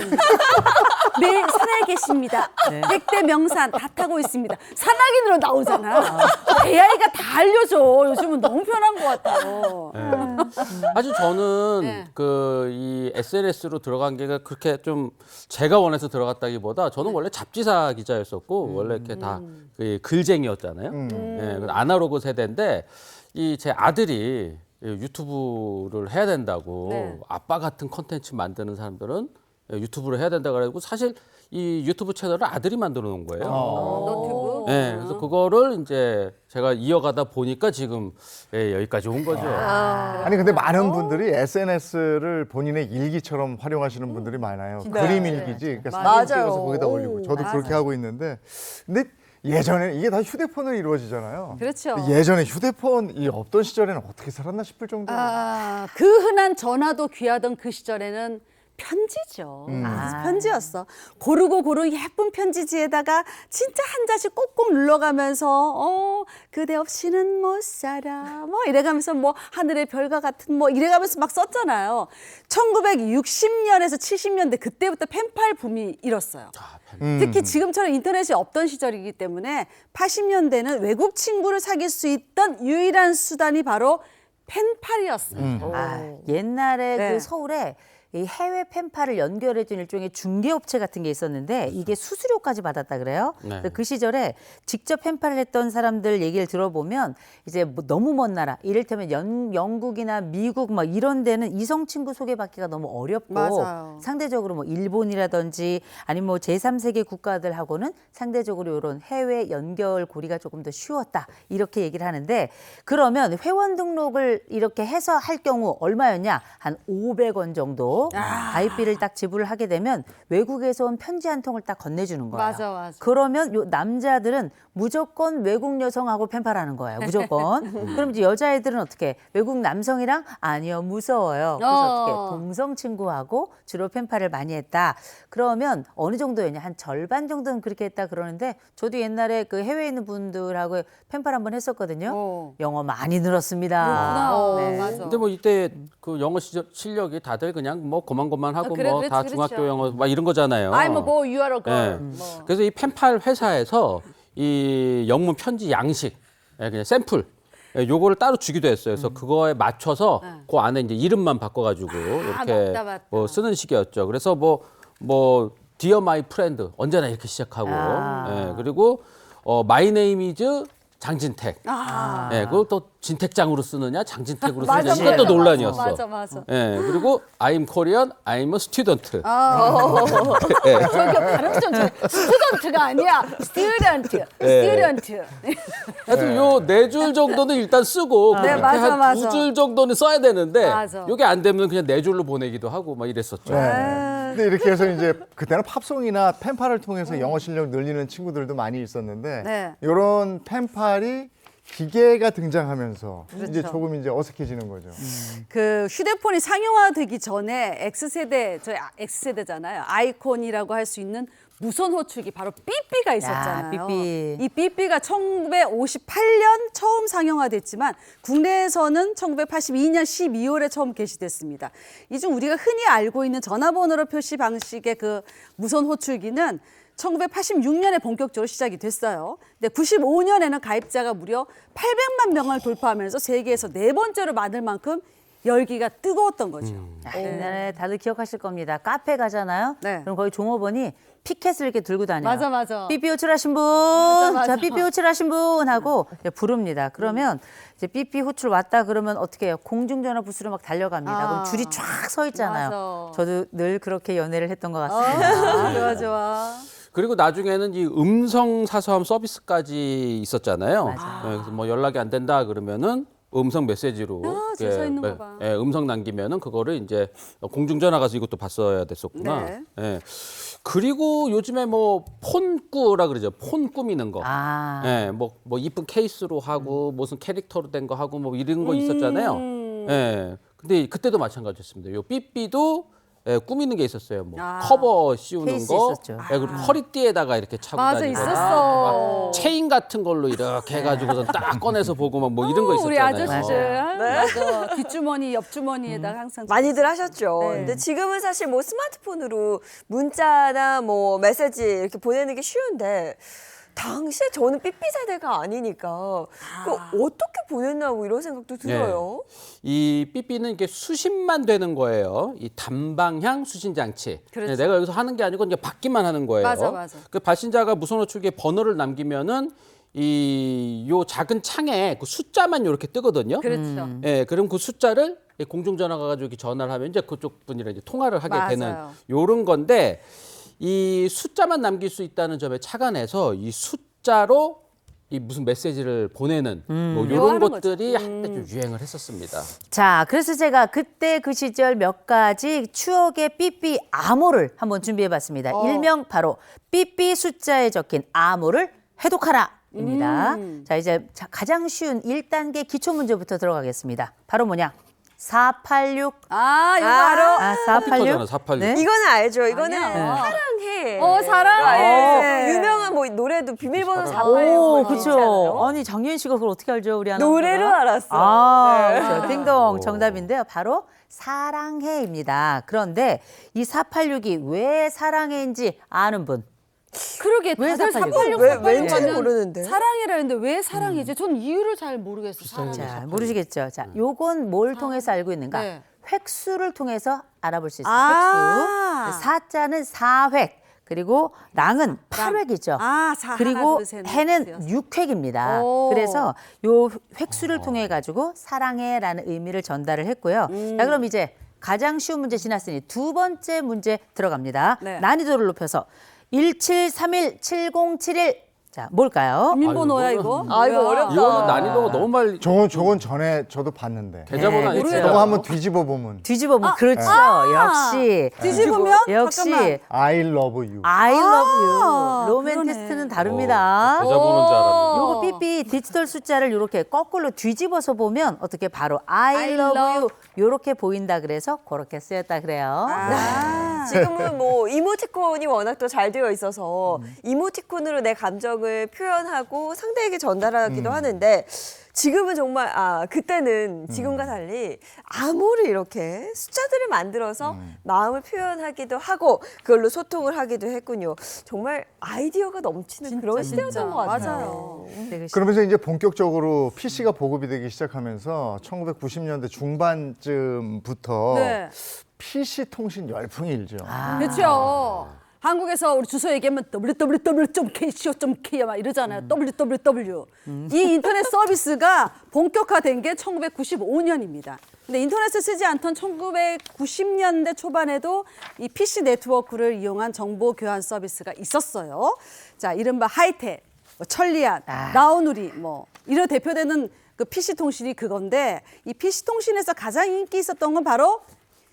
Speaker 5: 매일 산에 계십니다. 백대 명산 다 타고 있습니다. 산악인으로 나오잖아. AI가 다 알려줘. 요즘은 너무 편한 것 같아요.
Speaker 4: 사실 저는
Speaker 5: 네.
Speaker 4: 이 SNS로 들어간 게 그렇게 좀 제가 원해서 들어갔다기보다 저는 원래 잡지사 기자였었고 원래 이렇게 다 그 글쟁이였잖아요. 예, 아날로그 세대인데 제 아들이 유튜브를 해야 된다고
Speaker 5: 네.
Speaker 4: 아빠 같은 컨텐츠 만드는 사람들은 유튜브를 해야 된다 그래가지고 사실 이 유튜브 채널을 아들이 만들어 놓은 거예요.
Speaker 5: 너튜브.
Speaker 4: 네, 그래서 그거를 이제 제가 이어가다 보니까 지금 여기까지 온 거죠.
Speaker 1: 아니 근데 많은 분들이 SNS를 본인의 일기처럼 활용하시는 분들이 많아요. 그림 일기지. 그러니까 사진
Speaker 2: 맞아요.
Speaker 1: 찍어서 거기다 올리고. 저도
Speaker 5: 맞아요.
Speaker 1: 그렇게 하고 있는데 근데 예전에 이게 다 휴대폰으로 이루어지잖아요.
Speaker 5: 그렇죠.
Speaker 1: 예전에 휴대폰이 없던 시절에는 어떻게 살았나 싶을 정도로.
Speaker 5: 그 흔한 전화도 귀하던 그 시절에는 편지죠. 편지였어. 고르고 예쁜 편지지에다가 진짜 한 자씩 꼭꼭 눌러가면서 그대 없이는 못 살아 뭐 이래가면서 뭐 하늘의 별과 같은 뭐 이래가면서 막 썼잖아요. 1960년에서 70년대 그때부터 펜팔 붐이 일었어요. 특히 지금처럼 인터넷이 없던 시절이기 때문에 80년대는 외국 친구를 사귈 수 있던 유일한 수단이 바로 펜팔이었어요.
Speaker 6: 옛날에
Speaker 5: 네.
Speaker 6: 그 서울에 이 해외 펜팔을 연결해준 일종의 중개업체 같은 게 있었는데 이게 수수료까지 받았다 그래요.
Speaker 4: 네.
Speaker 6: 그래서 그 시절에 직접 펜팔을 했던 사람들 얘기를 들어보면 이제 뭐 너무 먼 나라, 이를테면 영국이나 미국 막 이런 데는 이성 친구 소개받기가 너무 어렵고
Speaker 5: 맞아요.
Speaker 6: 상대적으로 뭐 일본이라든지 아니면 뭐 제3세계 국가들하고는 상대적으로 이런 해외 연결 고리가 조금 더 쉬웠다 이렇게 얘기를 하는데 그러면 회원 등록을 이렇게 해서 할 경우 얼마였냐? 한 500원 정도. 정도 가입비를 딱 지불을 하게 되면 외국에서 온 편지 한 통을 딱 건네주는 거예요.
Speaker 5: 맞아.
Speaker 6: 그러면 요 남자들은 무조건 외국 여성하고 펜팔하는 거예요. 무조건. 그럼 이제 여자애들은 어떻게 외국 남성이랑 아니요 무서워요. 그래서 어떻게 동성 친구하고 주로 펜팔을 많이 했다. 그러면 어느 정도였냐 한 절반 정도는 그렇게 했다 그러는데 저도 옛날에 그 해외에 있는 분들하고 펜팔 한번 했었거든요. 영어 많이 늘었습니다. 네.
Speaker 5: 맞아.
Speaker 4: 근데 뭐 이때 그 영어 실력이 다들 그냥 뭐 고만고만하고
Speaker 5: 그래,
Speaker 4: 뭐 다
Speaker 5: 그렇지,
Speaker 4: 중학교
Speaker 5: 그렇죠.
Speaker 4: 영어 막 이런 거잖아요.
Speaker 5: I'm a boy, you are a girl.
Speaker 4: 예.
Speaker 5: 뭐.
Speaker 4: 그래서 이 펜팔 회사에서 이 영문 편지 양식, 그냥 샘플, 요거를 따로 주기도 했어요. 그래서 그거에 맞춰서 그 안에 이제 이름만 바꿔가지고 이렇게
Speaker 5: 맞다.
Speaker 4: 뭐 쓰는 식이었죠. 그래서 뭐 Dear My Friend 언제나 이렇게 시작하고, 그리고 My Name is 장진택. 그걸 또 진택장으로 쓰느냐, 장진택으로 쓰느냐 이것도 논란이었어.
Speaker 5: 맞아.
Speaker 4: 그리고 I'm Korean, I'm a student.
Speaker 5: 저기 발음 좀 스튜던트가 아니야. 스튜던트.
Speaker 4: 하여튼 요 네 줄 정도는 일단 쓰고
Speaker 5: 네, 맞아.
Speaker 4: 한 두 줄 정도는 써야 되는데
Speaker 5: 맞아.
Speaker 4: 요게 안 되면 그냥 네 줄로 보내기도 하고 막 이랬었죠.
Speaker 1: 근데 이렇게 해서 이제 그때는 팝송이나 펜팔을 통해서 영어 실력을 늘리는 친구들도 많이 있었는데
Speaker 5: 네.
Speaker 1: 이런 펜팔이 기계가 등장하면서 이제 조금 이제 어색해지는 거죠.
Speaker 5: 그 휴대폰이 상용화되기 전에 X세대, 저희 X세대잖아요. 아이콘이라고 할 수 있는 무선 호출기 바로 삐삐가 있었잖아요.
Speaker 6: 야, 삐삐.
Speaker 5: 이 삐삐가 1958년 처음 상용화됐지만 국내에서는 1982년 12월에 처음 개시됐습니다. 이 중 우리가 흔히 알고 있는 전화번호로 표시 방식의 그 무선 호출기는 1986년에 본격적으로 시작이 됐어요. 근데 95년에는 가입자가 무려 800만 명을 돌파하면서 세계에서 네 번째로 많을 만큼 열기가 뜨거웠던 거죠.
Speaker 6: 옛날에 다들 기억하실 겁니다. 카페 가잖아요.
Speaker 5: 네.
Speaker 6: 그럼 거기 종업원이 피켓을 이렇게 들고 다녀요.
Speaker 5: 맞아.
Speaker 6: 삐삐 호출하신 분,
Speaker 5: 맞아.
Speaker 6: 자 삐삐 호출하신 분 하고 부릅니다. 그러면 이제 삐삐 호출 왔다 그러면 어떻게 해요? 공중전화 부스로 막 달려갑니다. 그럼 줄이 쫙 서 있잖아요.
Speaker 5: 맞아.
Speaker 6: 저도 늘 그렇게 연애를 했던 것 같습니다.
Speaker 5: 좋아.
Speaker 4: 그리고 나중에는 이 음성 사서함 서비스까지 있었잖아요. 그래서 뭐 연락이 안 된다 그러면은 음성 메시지로
Speaker 5: 줄서 있는 거 봐.
Speaker 4: 음성 남기면은 그거를 이제 공중전화 가서 이것도 봤어야 됐었구나.
Speaker 5: 네.
Speaker 4: 그리고 요즘에 뭐 폰꾸라 그러죠. 폰 꾸미는 거. 뭐 이쁜 케이스로 하고 무슨 캐릭터로 된 거 하고 뭐 이런 거 있었잖아요. 근데 그때도 마찬가지였습니다. 요 삐삐도 꾸미는 게 있었어요. 뭐 커버 씌우는
Speaker 6: 케이스
Speaker 4: 거,
Speaker 6: 있었죠.
Speaker 4: 그리고 허리띠에다가 이렇게 차고
Speaker 5: 맞아,
Speaker 4: 다니거나,
Speaker 5: 있었어.
Speaker 4: 막 체인 같은 걸로 이렇게 해가지고서 딱 꺼내서 보고 막 뭐 이런 거
Speaker 5: 우리
Speaker 4: 있었잖아요.
Speaker 5: 아저씨들. 맞아. 뒷주머니, 옆주머니에다가 항상.
Speaker 2: 많이들 하셨죠.
Speaker 5: 네.
Speaker 2: 근데 지금은 사실 뭐 스마트폰으로 문자나 뭐 메시지 이렇게 보내는 게 쉬운데 당시에 저는 삐삐 세대가 아니니까 그 어떻게 보냈나 뭐 이런 생각도 들어요.
Speaker 4: 이 삐삐는 이게 수신만 되는 거예요. 이 단방향 수신 장치.
Speaker 5: 그렇죠.
Speaker 4: 내가 여기서 하는 게 아니고 이제 받기만 하는 거예요.
Speaker 5: 맞아.
Speaker 4: 그 발신자가 무선 호출기에 번호를 남기면은 요 작은 창에 그 숫자만 이렇게 뜨거든요.
Speaker 5: 그렇죠.
Speaker 4: 그럼 그 숫자를 공중전화가 가지고 이렇게 전화를 하면 이제 그쪽 분이랑 이제 통화를 하게
Speaker 5: 맞아요.
Speaker 4: 되는 요런 건데 이 숫자만 남길 수 있다는 점에 착안해서 이 숫자로 이 무슨 메시지를 보내는 뭐 이런
Speaker 5: 대화하는
Speaker 4: 것들이 한때 좀 유행을 했었습니다.
Speaker 6: 자, 그래서 제가 그때 그 시절 몇 가지 추억의 삐삐 암호를 한번 준비해봤습니다. 일명 바로 삐삐 숫자에 적힌 암호를 해독하라입니다. 자, 이제 가장 쉬운 1단계 기초 문제부터 들어가겠습니다. 바로 뭐냐? 486.
Speaker 5: 이거 알아?
Speaker 6: 486.
Speaker 4: 486.
Speaker 6: 네?
Speaker 2: 이거는 알죠. 이거는
Speaker 5: 아니야.
Speaker 2: 사랑해.
Speaker 5: 사랑해.
Speaker 2: 유명한 뭐 노래도 비밀번호 486.
Speaker 6: 오,
Speaker 2: 뭐 있지
Speaker 6: 그렇죠.
Speaker 2: 않아요?
Speaker 6: 아니, 장유인 씨가 그걸 어떻게 알죠, 우리 아나운서가?
Speaker 2: 노래로 알았어.
Speaker 6: 그렇죠. 띵동 정답인데요. 바로 사랑해입니다. 그런데 이 486이 왜 사랑해인지 아는 분?
Speaker 5: 그러게
Speaker 6: 왜
Speaker 5: 다들
Speaker 6: 486?
Speaker 5: 486
Speaker 2: 왠지
Speaker 5: 하면
Speaker 2: 모르는데.
Speaker 5: 사랑이라 했는데 왜 사랑이지? 전 이유를 잘 모르겠어. 사랑이.
Speaker 6: 자, 모르시겠죠? 자, 요건 뭘 통해서 알고 있는가?
Speaker 5: 네.
Speaker 6: 획수를 통해서 알아볼 수 있어요.
Speaker 5: 아.
Speaker 6: 획수. 사자는 4획. 그리고 랑은 8획이죠. 그리고 해는 6획입니다.
Speaker 5: 오.
Speaker 6: 그래서 요 획수를 통해 가지고 사랑해라는 의미를 전달을 했고요. 자, 그럼 이제 가장 쉬운 문제 지났으니 두 번째 문제 들어갑니다.
Speaker 5: 네.
Speaker 6: 난이도를 높여서 17317071 자, 뭘까요?
Speaker 5: 국민번호야
Speaker 4: 아유,
Speaker 5: 이거?
Speaker 2: 아, 이거
Speaker 5: 뭐야?
Speaker 2: 어렵다.
Speaker 4: 이거는 난이도가 너무 많이
Speaker 1: 저건 전에 저도 봤는데.
Speaker 4: 계좌번호 아니에요?
Speaker 6: 그렇죠.
Speaker 1: 저거 한번 뒤집어 보면
Speaker 6: 뒤집어 보면 그렇죠. 역시
Speaker 5: 뒤집으면
Speaker 6: 역시
Speaker 5: 잠깐만.
Speaker 1: I love you.
Speaker 6: I love you. 로맨
Speaker 5: 그러네.
Speaker 6: 테스트는 다릅니다.
Speaker 4: 계좌번호인 줄 알았는데.
Speaker 6: 요거 삐삐 디지털 숫자를 이렇게 거꾸로 뒤집어서 보면 어떻게 바로 I love you 요렇게 보인다 그래서 그렇게 쓰였다 그래요.
Speaker 2: 지금은 뭐 이모티콘이 워낙 또 잘 되어 있어서 이모티콘으로 내 감정을 표현하고 상대에게 전달하기도 하는데 지금은 정말 그때는 지금과 달리 암호를 이렇게 숫자들을 만들어서 마음을 표현하기도 하고 그걸로 소통을 하기도 했군요. 정말 아이디어가 넘치는 그런 시대였던 것 같아요.
Speaker 5: 맞아요.
Speaker 6: 되게
Speaker 1: 그러면서 이제 본격적으로 PC가 보급이 되기 시작하면서 1990년대 중반쯤부터
Speaker 5: 네.
Speaker 1: PC 통신 열풍이 일죠.
Speaker 5: 그렇죠. 한국에서 우리 주소 얘기하면 www.kco.k야 막 이러잖아요. www. 이 인터넷 서비스가 본격화된 게 1995년입니다. 근데 인터넷을 쓰지 않던 1990년대 초반에도 이 PC 네트워크를 이용한 정보 교환 서비스가 있었어요. 자, 이른바 하이텔, 뭐 천리안, 나우누리 뭐 이런 대표되는 그 PC 통신이 그건데 이 PC 통신에서 가장 인기 있었던 건 바로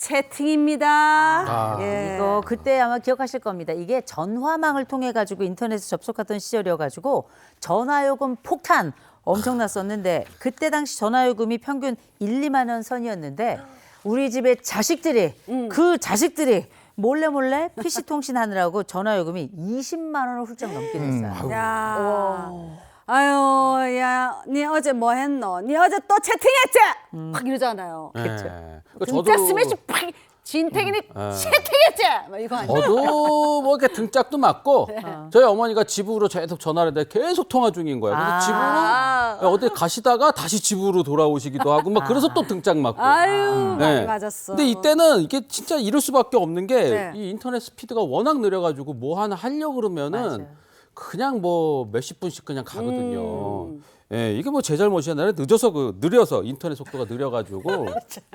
Speaker 5: 채팅입니다. 예.
Speaker 6: 이거 그때 아마 기억하실 겁니다. 이게 전화망을 통해 가지고 인터넷에 접속하던 시절이어 가지고 전화요금 폭탄 엄청났었는데 그때 당시 전화요금이 평균 1, 2만 원 선이었는데 우리 집의 자식들이 그 자식들이 몰래 PC 통신하느라고 전화요금이 20만 원을 훌쩍 넘게 됐어요.
Speaker 5: 야. 아유, 야, 니 어제 뭐 했노? 니 어제 또 채팅했지? 막 이러잖아요.
Speaker 4: 네.
Speaker 5: 진짜 스매시 팍! 진택이니 채팅했지? 막 이거 아니야?
Speaker 4: 저도 뭐 이렇게 등짝도 맞고 저희 어머니가 집으로 계속 전화를 했는데 계속 통화 중인 거예요. 그래서 집으로 어디 가시다가 다시 집으로 돌아오시기도 하고 막 그래서 또 등짝 맞고.
Speaker 5: 아유, 많이
Speaker 4: 네.
Speaker 5: 맞았어.
Speaker 4: 근데 이때는 이게 진짜 이럴 수밖에 없는 게
Speaker 5: 네.
Speaker 4: 이 인터넷 스피드가 워낙 느려가지고 뭐 하나 하려고 그러면은
Speaker 6: 맞아요.
Speaker 4: 그냥 뭐 몇십 분씩 그냥 가거든요. 예, 이게 뭐 제 잘못이 아니라 느려서 인터넷 속도가 느려가지고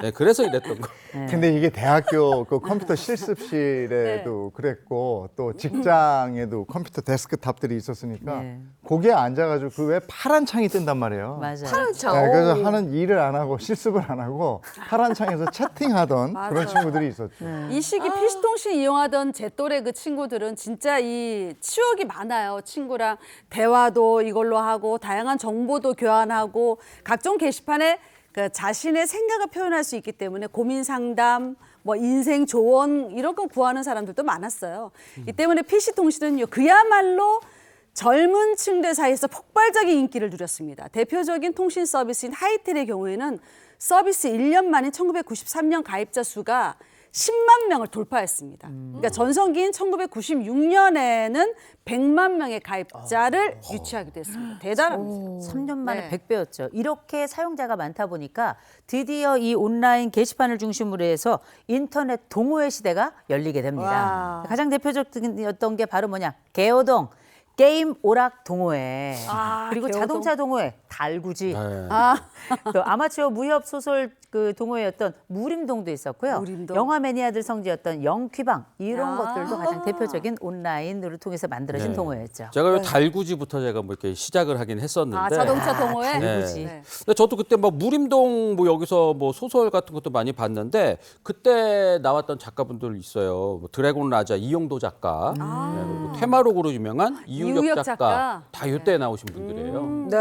Speaker 4: 네, 그래서 이랬던 거.
Speaker 1: 근데 이게 대학교 그 컴퓨터 실습실에도 그랬고 또 직장에도 컴퓨터 데스크탑들이 있었으니까
Speaker 6: 네.
Speaker 1: 거기에 앉아가지고 그 왜 파란 창이 뜬단 말이에요.
Speaker 6: 맞아요.
Speaker 1: 네, 그래서 하는 일을 안 하고 실습을 안 하고 파란 창에서 채팅하던 그런 친구들이 있었죠.
Speaker 5: 이 시기 PC통신 이용하던 제 또래 그 친구들은 진짜 이 추억이 많아요. 친구랑 대화도 이걸로 하고 다양한 정보도 교환하고 각종 게시판에 그 자신의 생각을 표현할 수 있기 때문에 고민 상담, 뭐 인생 조언 이런 거 구하는 사람들도 많았어요. 이 때문에 PC통신은요 그야말로 젊은 층들 사이에서 폭발적인 인기를 누렸습니다. 대표적인 통신 서비스인 하이텔의 경우에는 서비스 1년 만인 1993년 가입자 수가 10만 명을 돌파했습니다. 그러니까 전성기인 1996년에는 100만 명의 가입자를 유치하기도 했습니다. 대단합니다.
Speaker 6: 3년 만에
Speaker 5: 네.
Speaker 6: 100배였죠. 이렇게 사용자가 많다 보니까 드디어 이 온라인 게시판을 중심으로 해서 인터넷 동호회 시대가 열리게 됩니다.
Speaker 5: 와.
Speaker 6: 가장 대표적이었던 게 바로 뭐냐? 개호동 게임 오락 동호회 그리고
Speaker 5: 개호동.
Speaker 6: 자동차 동호회 달구지
Speaker 4: 네.
Speaker 6: 또 아마추어 무협 소설 그 동호회였던 무림동도 있었고요.
Speaker 5: 무림동.
Speaker 6: 영화 매니아들 성지였던 영퀴방 이런 것들도 가장 대표적인 온라인으로 통해서 만들어진
Speaker 4: 네.
Speaker 6: 동호회였죠.
Speaker 4: 제가 요 달구지부터 제가 뭐 이렇게 시작을 하긴 했었는데.
Speaker 5: 자동차 동호회?
Speaker 6: 달구지.
Speaker 4: 네. 근데 저도 그때 뭐 무림동 뭐 여기서 뭐 소설 같은 것도 많이 봤는데 그때 나왔던 작가분들 있어요. 뭐 드래곤 라자 이용도 작가, 네, 그리고 테마록으로 유명한 이유혁 작가 다 이때 나오신 분들이에요.
Speaker 2: 네,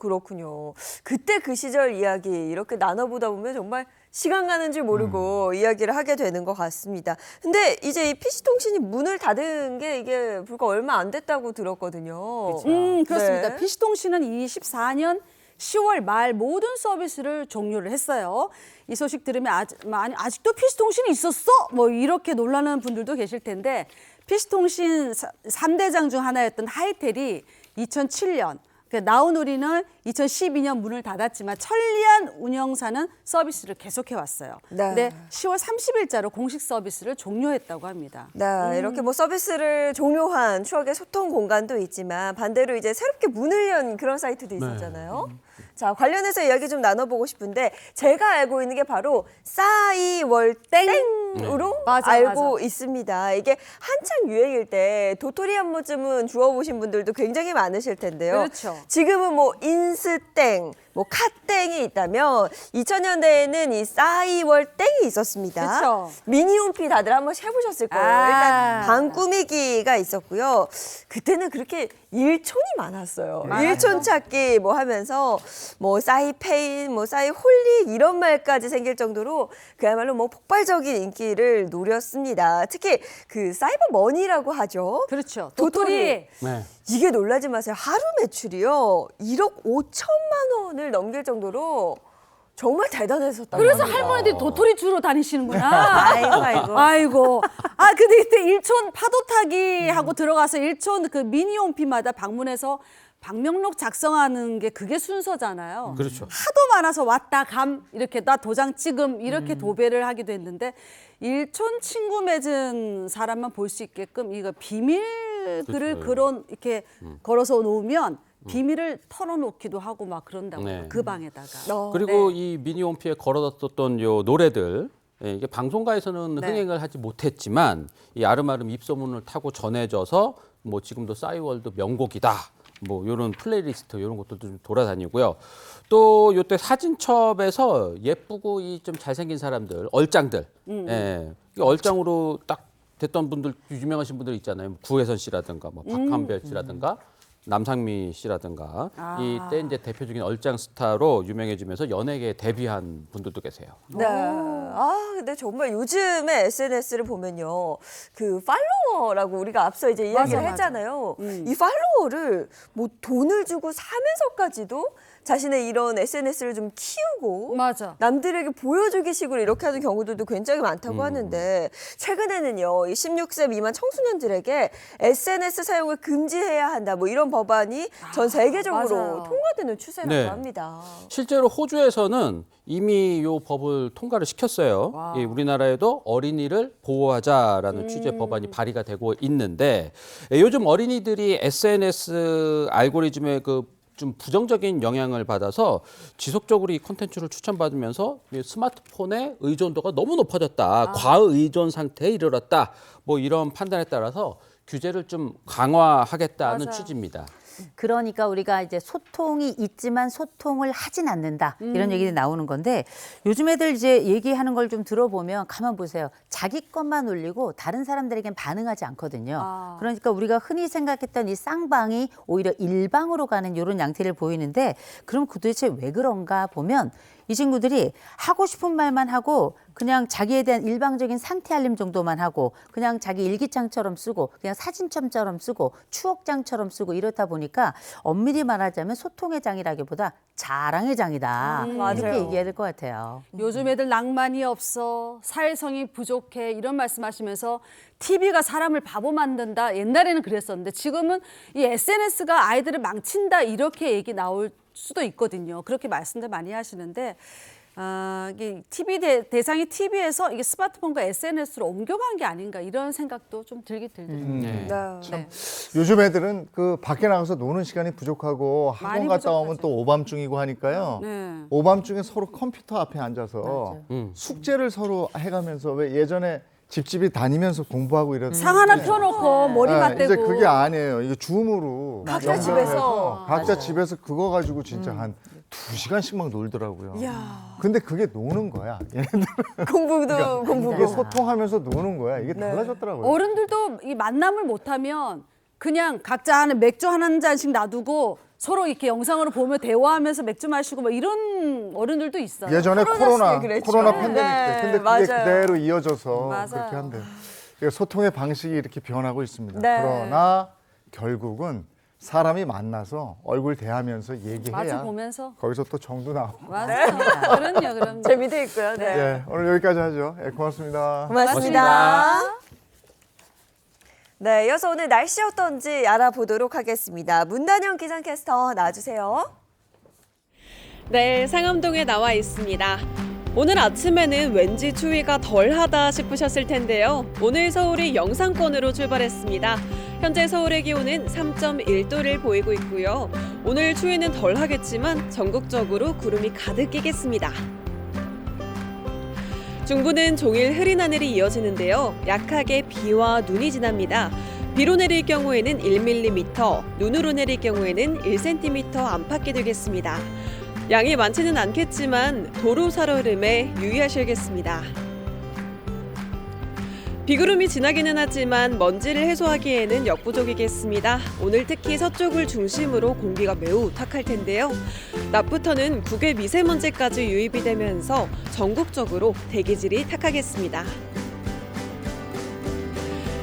Speaker 2: 그렇군요. 그때 그 시절 이야기 이렇게 나눠보다 보면 정말 시간 가는 줄 모르고 이야기를 하게 되는 것 같습니다. 근데 이제 이 PC통신이 문을 닫은 게 이게 불과 얼마 안 됐다고 들었거든요.
Speaker 5: 그렇습니다.
Speaker 2: 네.
Speaker 5: PC통신은 24년 10월 말 모든 서비스를 종료를 했어요. 이 소식 들으면 아직도 PC통신이 있었어? 뭐 이렇게 놀라는 분들도 계실 텐데 PC통신 3대장 중 하나였던 하이텔이 2007년 나우누리는 2012년 문을 닫았지만 천리안 운영사는 서비스를 계속해 왔어요.
Speaker 2: 네.
Speaker 5: 근데 10월 30일자로 공식 서비스를 종료했다고 합니다.
Speaker 2: 네, 이렇게 뭐 서비스를 종료한 추억의 소통 공간도 있지만 반대로 이제 새롭게 문을 연 그런 사이트도 있었잖아요. 자, 관련해서 이야기 좀 나눠보고 싶은데 제가 알고 있는 게 바로 싸이월땡으로
Speaker 5: 맞아,
Speaker 2: 알고
Speaker 5: 맞아.
Speaker 2: 있습니다. 이게 한창 유행일 때 도토리 한 모쯤은 주워보신 분들도 굉장히 많으실 텐데요.
Speaker 5: 그렇죠.
Speaker 2: 지금은 뭐 인스땡, 뭐 카땡이 있다면 2000년대에는 이 싸이월땡이 있었습니다.
Speaker 5: 그렇죠.
Speaker 2: 미니홈피 다들 한 번씩 해보셨을 거예요.
Speaker 5: 아.
Speaker 2: 일단 방 꾸미기가 있었고요. 그때는 그렇게 일촌이 많았어요. 일촌 찾기 뭐 하면서 뭐 싸이페인, 뭐 싸이홀릭 이런 말까지 생길 정도로 그야말로 뭐 폭발적인 인기를 노렸습니다. 특히 그 사이버 머니라고 하죠.
Speaker 5: 그렇죠.
Speaker 2: 도토리.
Speaker 4: 네.
Speaker 2: 이게 놀라지 마세요. 하루 매출이요 1억 5천만 원을 넘길 정도로 정말 대단했었다고
Speaker 5: 그래서
Speaker 2: 합니다.
Speaker 5: 할머니들이 도토리 주로 다니시는구나.
Speaker 2: 아이고.
Speaker 5: 아이고. 아, 근데 이때 일촌 파도 타기 하고 들어가서 일촌 그 미니홈피마다 방문해서 방명록 작성하는 게 그게 순서잖아요.
Speaker 4: 그렇죠.
Speaker 5: 하도 많아서 왔다 감 이렇게 나 도장 찍음 이렇게 도배를 하기도 했는데 일촌 친구 맺은 사람만 볼 수 있게끔 이거 비밀 글을
Speaker 4: 그렇죠.
Speaker 5: 그런 이렇게 걸어서 놓으면 비밀을 털어놓기도 하고 막 그런다고
Speaker 4: 네.
Speaker 5: 그 방에다가.
Speaker 4: 그리고 이 미니홈피에 걸어뒀던 요 노래들 이게 방송가에서는
Speaker 5: 네.
Speaker 4: 흥행을 하지 못했지만 이 아름아름 입소문을 타고 전해져서 뭐 지금도 싸이월드 명곡이다. 뭐 이런 플레이리스트 이런 것들도 좀 돌아다니고요. 또 요때 사진첩에서 예쁘고 이 좀 잘생긴 사람들, 얼짱들, 예, 이 얼짱으로 딱 됐던 분들 유명하신 분들 있잖아요. 구혜선 씨라든가, 뭐 박한별 씨라든가. 남상미 씨라든가 이때 이제 대표적인 얼짱 스타로 유명해지면서 연예계에 데뷔한 분들도 계세요.
Speaker 2: 네. 아, 근데 정말 요즘에 SNS를 보면요. 그 팔로워라고 우리가 앞서 이제 이야기를
Speaker 5: 맞아.
Speaker 2: 했잖아요. 이 팔로워를 뭐 돈을 주고 사면서까지도 자신의 이런 SNS를 좀 키우고
Speaker 5: 맞아.
Speaker 2: 남들에게 보여주기 식으로 이렇게 하는 경우들도 굉장히 많다고 하는데 최근에는요. 이 16세 미만 청소년들에게 SNS 사용을 금지해야 한다. 뭐 이런 법안이 전 세계적으로
Speaker 5: 맞아요.
Speaker 2: 통과되는 추세라고
Speaker 4: 네.
Speaker 2: 합니다.
Speaker 4: 실제로 호주에서는 이미 이 법을 통과를 시켰어요. 이 우리나라에도 어린이를 보호하자라는 취지의 법안이 발의가 되고 있는데 요즘 어린이들이 SNS 알고리즘에 좀 부정적인 영향을 받아서 지속적으로 이 콘텐츠를 추천받으면서 이 스마트폰의 의존도가 너무 높아졌다. 과의존 상태에 이르렀다. 뭐 이런 판단에 따라서 규제를 좀 강화하겠다는
Speaker 5: 맞아요.
Speaker 4: 취지입니다.
Speaker 6: 그러니까 우리가 이제 소통이 있지만 소통을 하진 않는다 이런 얘기들이 나오는 건데 요즘 애들 이제 얘기하는 걸 좀 들어보면 가만 보세요. 자기 것만 올리고 다른 사람들에겐 반응하지 않거든요. 그러니까 우리가 흔히 생각했던 이 쌍방이 오히려 일방으로 가는 이런 양태를 보이는데 그럼 도대체 왜 그런가 보면 이 친구들이 하고 싶은 말만 하고 그냥 자기에 대한 일방적인 상태 알림 정도만 하고 그냥 자기 일기장처럼 쓰고 그냥 사진첩처럼 쓰고 추억장처럼 쓰고 이렇다 보니까 엄밀히 말하자면 소통의 장이라기보다 자랑의 장이다. 이렇게
Speaker 2: 맞아요.
Speaker 6: 얘기해야 될 것 같아요.
Speaker 5: 요즘 애들 낭만이 없어, 사회성이 부족해 이런 말씀하시면서 TV가 사람을 바보 만든다. 옛날에는 그랬었는데 지금은 이 SNS가 아이들을 망친다 이렇게 얘기 나올 수도 있거든요. 그렇게 말씀들 많이 하시는데 이게 대상이 TV에서 이게 스마트폰과 SNS로 옮겨간 게 아닌가 이런 생각도 좀 들긴 들더라고요.
Speaker 4: 네.
Speaker 5: 네.
Speaker 1: 요즘 애들은 그 밖에 나가서 노는 시간이 부족하고 학원
Speaker 5: 많이
Speaker 1: 갔다 오면
Speaker 5: 부족하죠.
Speaker 1: 또 오밤중이고 하니까요.
Speaker 5: 네.
Speaker 1: 오밤중에 서로 컴퓨터 앞에 앉아서 숙제를 서로 해가면서 왜 예전에 집집이 다니면서 공부하고 이랬던
Speaker 5: 상 하나 펴놓고 머리 맞대고
Speaker 1: 이제 그게 아니에요. 이게 줌으로
Speaker 2: 각자
Speaker 1: 연결해서
Speaker 2: 집에서.
Speaker 1: 각자 집에서 그거 가지고 진짜 한 2시간씩 막 놀더라고요. 근데 그게 노는 거야. 얘네들
Speaker 2: 공부도 공부고.
Speaker 1: 이게 소통하면서 노는 거야. 이게 달라졌더라고요.
Speaker 5: 어른들도 이 만남을 못하면 그냥 각자 하는 맥주 한 잔씩 놔두고 서로 이렇게 영상으로 보며 대화하면서 맥주 마시고 뭐 이런 어른들도 있어요.
Speaker 1: 예전에
Speaker 2: 코로나 시기에 그랬죠.
Speaker 1: 코로나 팬데믹 때.
Speaker 2: 네,
Speaker 1: 근데 그게
Speaker 2: 맞아요.
Speaker 1: 그대로 이어져서
Speaker 5: 맞아요.
Speaker 1: 그렇게 한대요. 그러니까 소통의 방식이 이렇게 변하고 있습니다.
Speaker 2: 네.
Speaker 1: 그러나 결국은 사람이 만나서 얼굴 대하면서
Speaker 5: 마주
Speaker 1: 얘기해야
Speaker 5: 보면서
Speaker 1: 거기서 또 정도 나오고.
Speaker 5: 맞아요. 그럼요.
Speaker 2: 재미도 있고요. 네.
Speaker 1: 예, 오늘 여기까지 하죠. 예, 고맙습니다.
Speaker 2: 고맙습니다. 네, 이어서 오늘 날씨 어떤지 알아보도록 하겠습니다. 문단영 기상캐스터 나와주세요.
Speaker 9: 네, 상암동에 나와 있습니다. 오늘 아침에는 왠지 추위가 덜하다 싶으셨을 텐데요. 오늘 서울이 영상권으로 출발했습니다. 현재 서울의 기온은 3.1도를 보이고 있고요. 오늘 추위는 덜하겠지만 전국적으로 구름이 가득 끼겠습니다. 중부는 종일 흐린 하늘이 이어지는데요. 약하게 비와 눈이 지납니다. 비로 내릴 경우에는 1mm, 눈으로 내릴 경우에는 1cm 안팎이 되겠습니다. 양이 많지는 않겠지만 도로 살얼음에 유의하셔야겠습니다. 비구름이 지나기는 하지만 먼지를 해소하기에는 역부족이겠습니다. 오늘 특히 서쪽을 중심으로 공기가 매우 탁할 텐데요. 낮부터는 국외 미세먼지까지 유입이 되면서 전국적으로 대기질이 탁하겠습니다.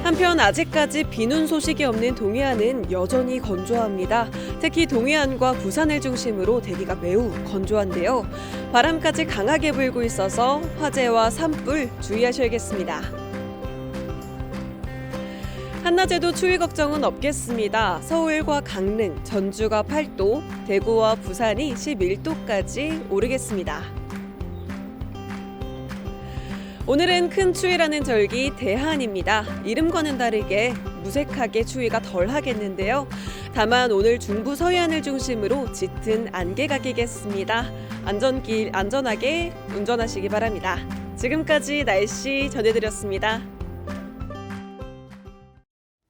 Speaker 9: 한편 아직까지 비눈 소식이 없는 동해안은 여전히 건조합니다. 특히 동해안과 부산을 중심으로 대기가 매우 건조한데요. 바람까지 강하게 불고 있어서 화재와 산불 주의하셔야겠습니다. 한낮에도 추위 걱정은 없겠습니다. 서울과 강릉, 전주가 8도, 대구와 부산이 11도까지 오르겠습니다. 오늘은 큰 추위라는 절기 대한입니다. 이름과는 다르게 무색하게 추위가 덜 하겠는데요. 다만 오늘 중부 서해안을 중심으로 짙은 안개가 끼겠습니다. 안전하게 운전하시기 바랍니다. 지금까지 날씨 전해드렸습니다.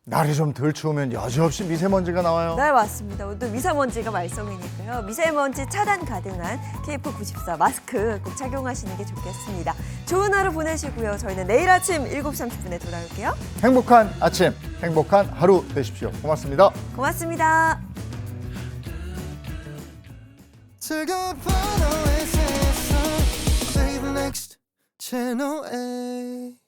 Speaker 1: 날이 좀 덜 추우면 여지없이 미세먼지가 나와요.
Speaker 2: 네, 맞습니다. 오늘도 미세먼지가 말썽이니까요. 미세먼지 차단 가능한 KF94 마스크 꼭 착용하시는 게 좋겠습니다. 좋은 하루 보내시고요. 저희는 내일 아침 7시 30분에 돌아올게요.
Speaker 1: 행복한 아침, 행복한 하루 되십시오. 고맙습니다.
Speaker 2: 고맙습니다.
Speaker 10: 즐거운 밤의 세상 Play the next channel A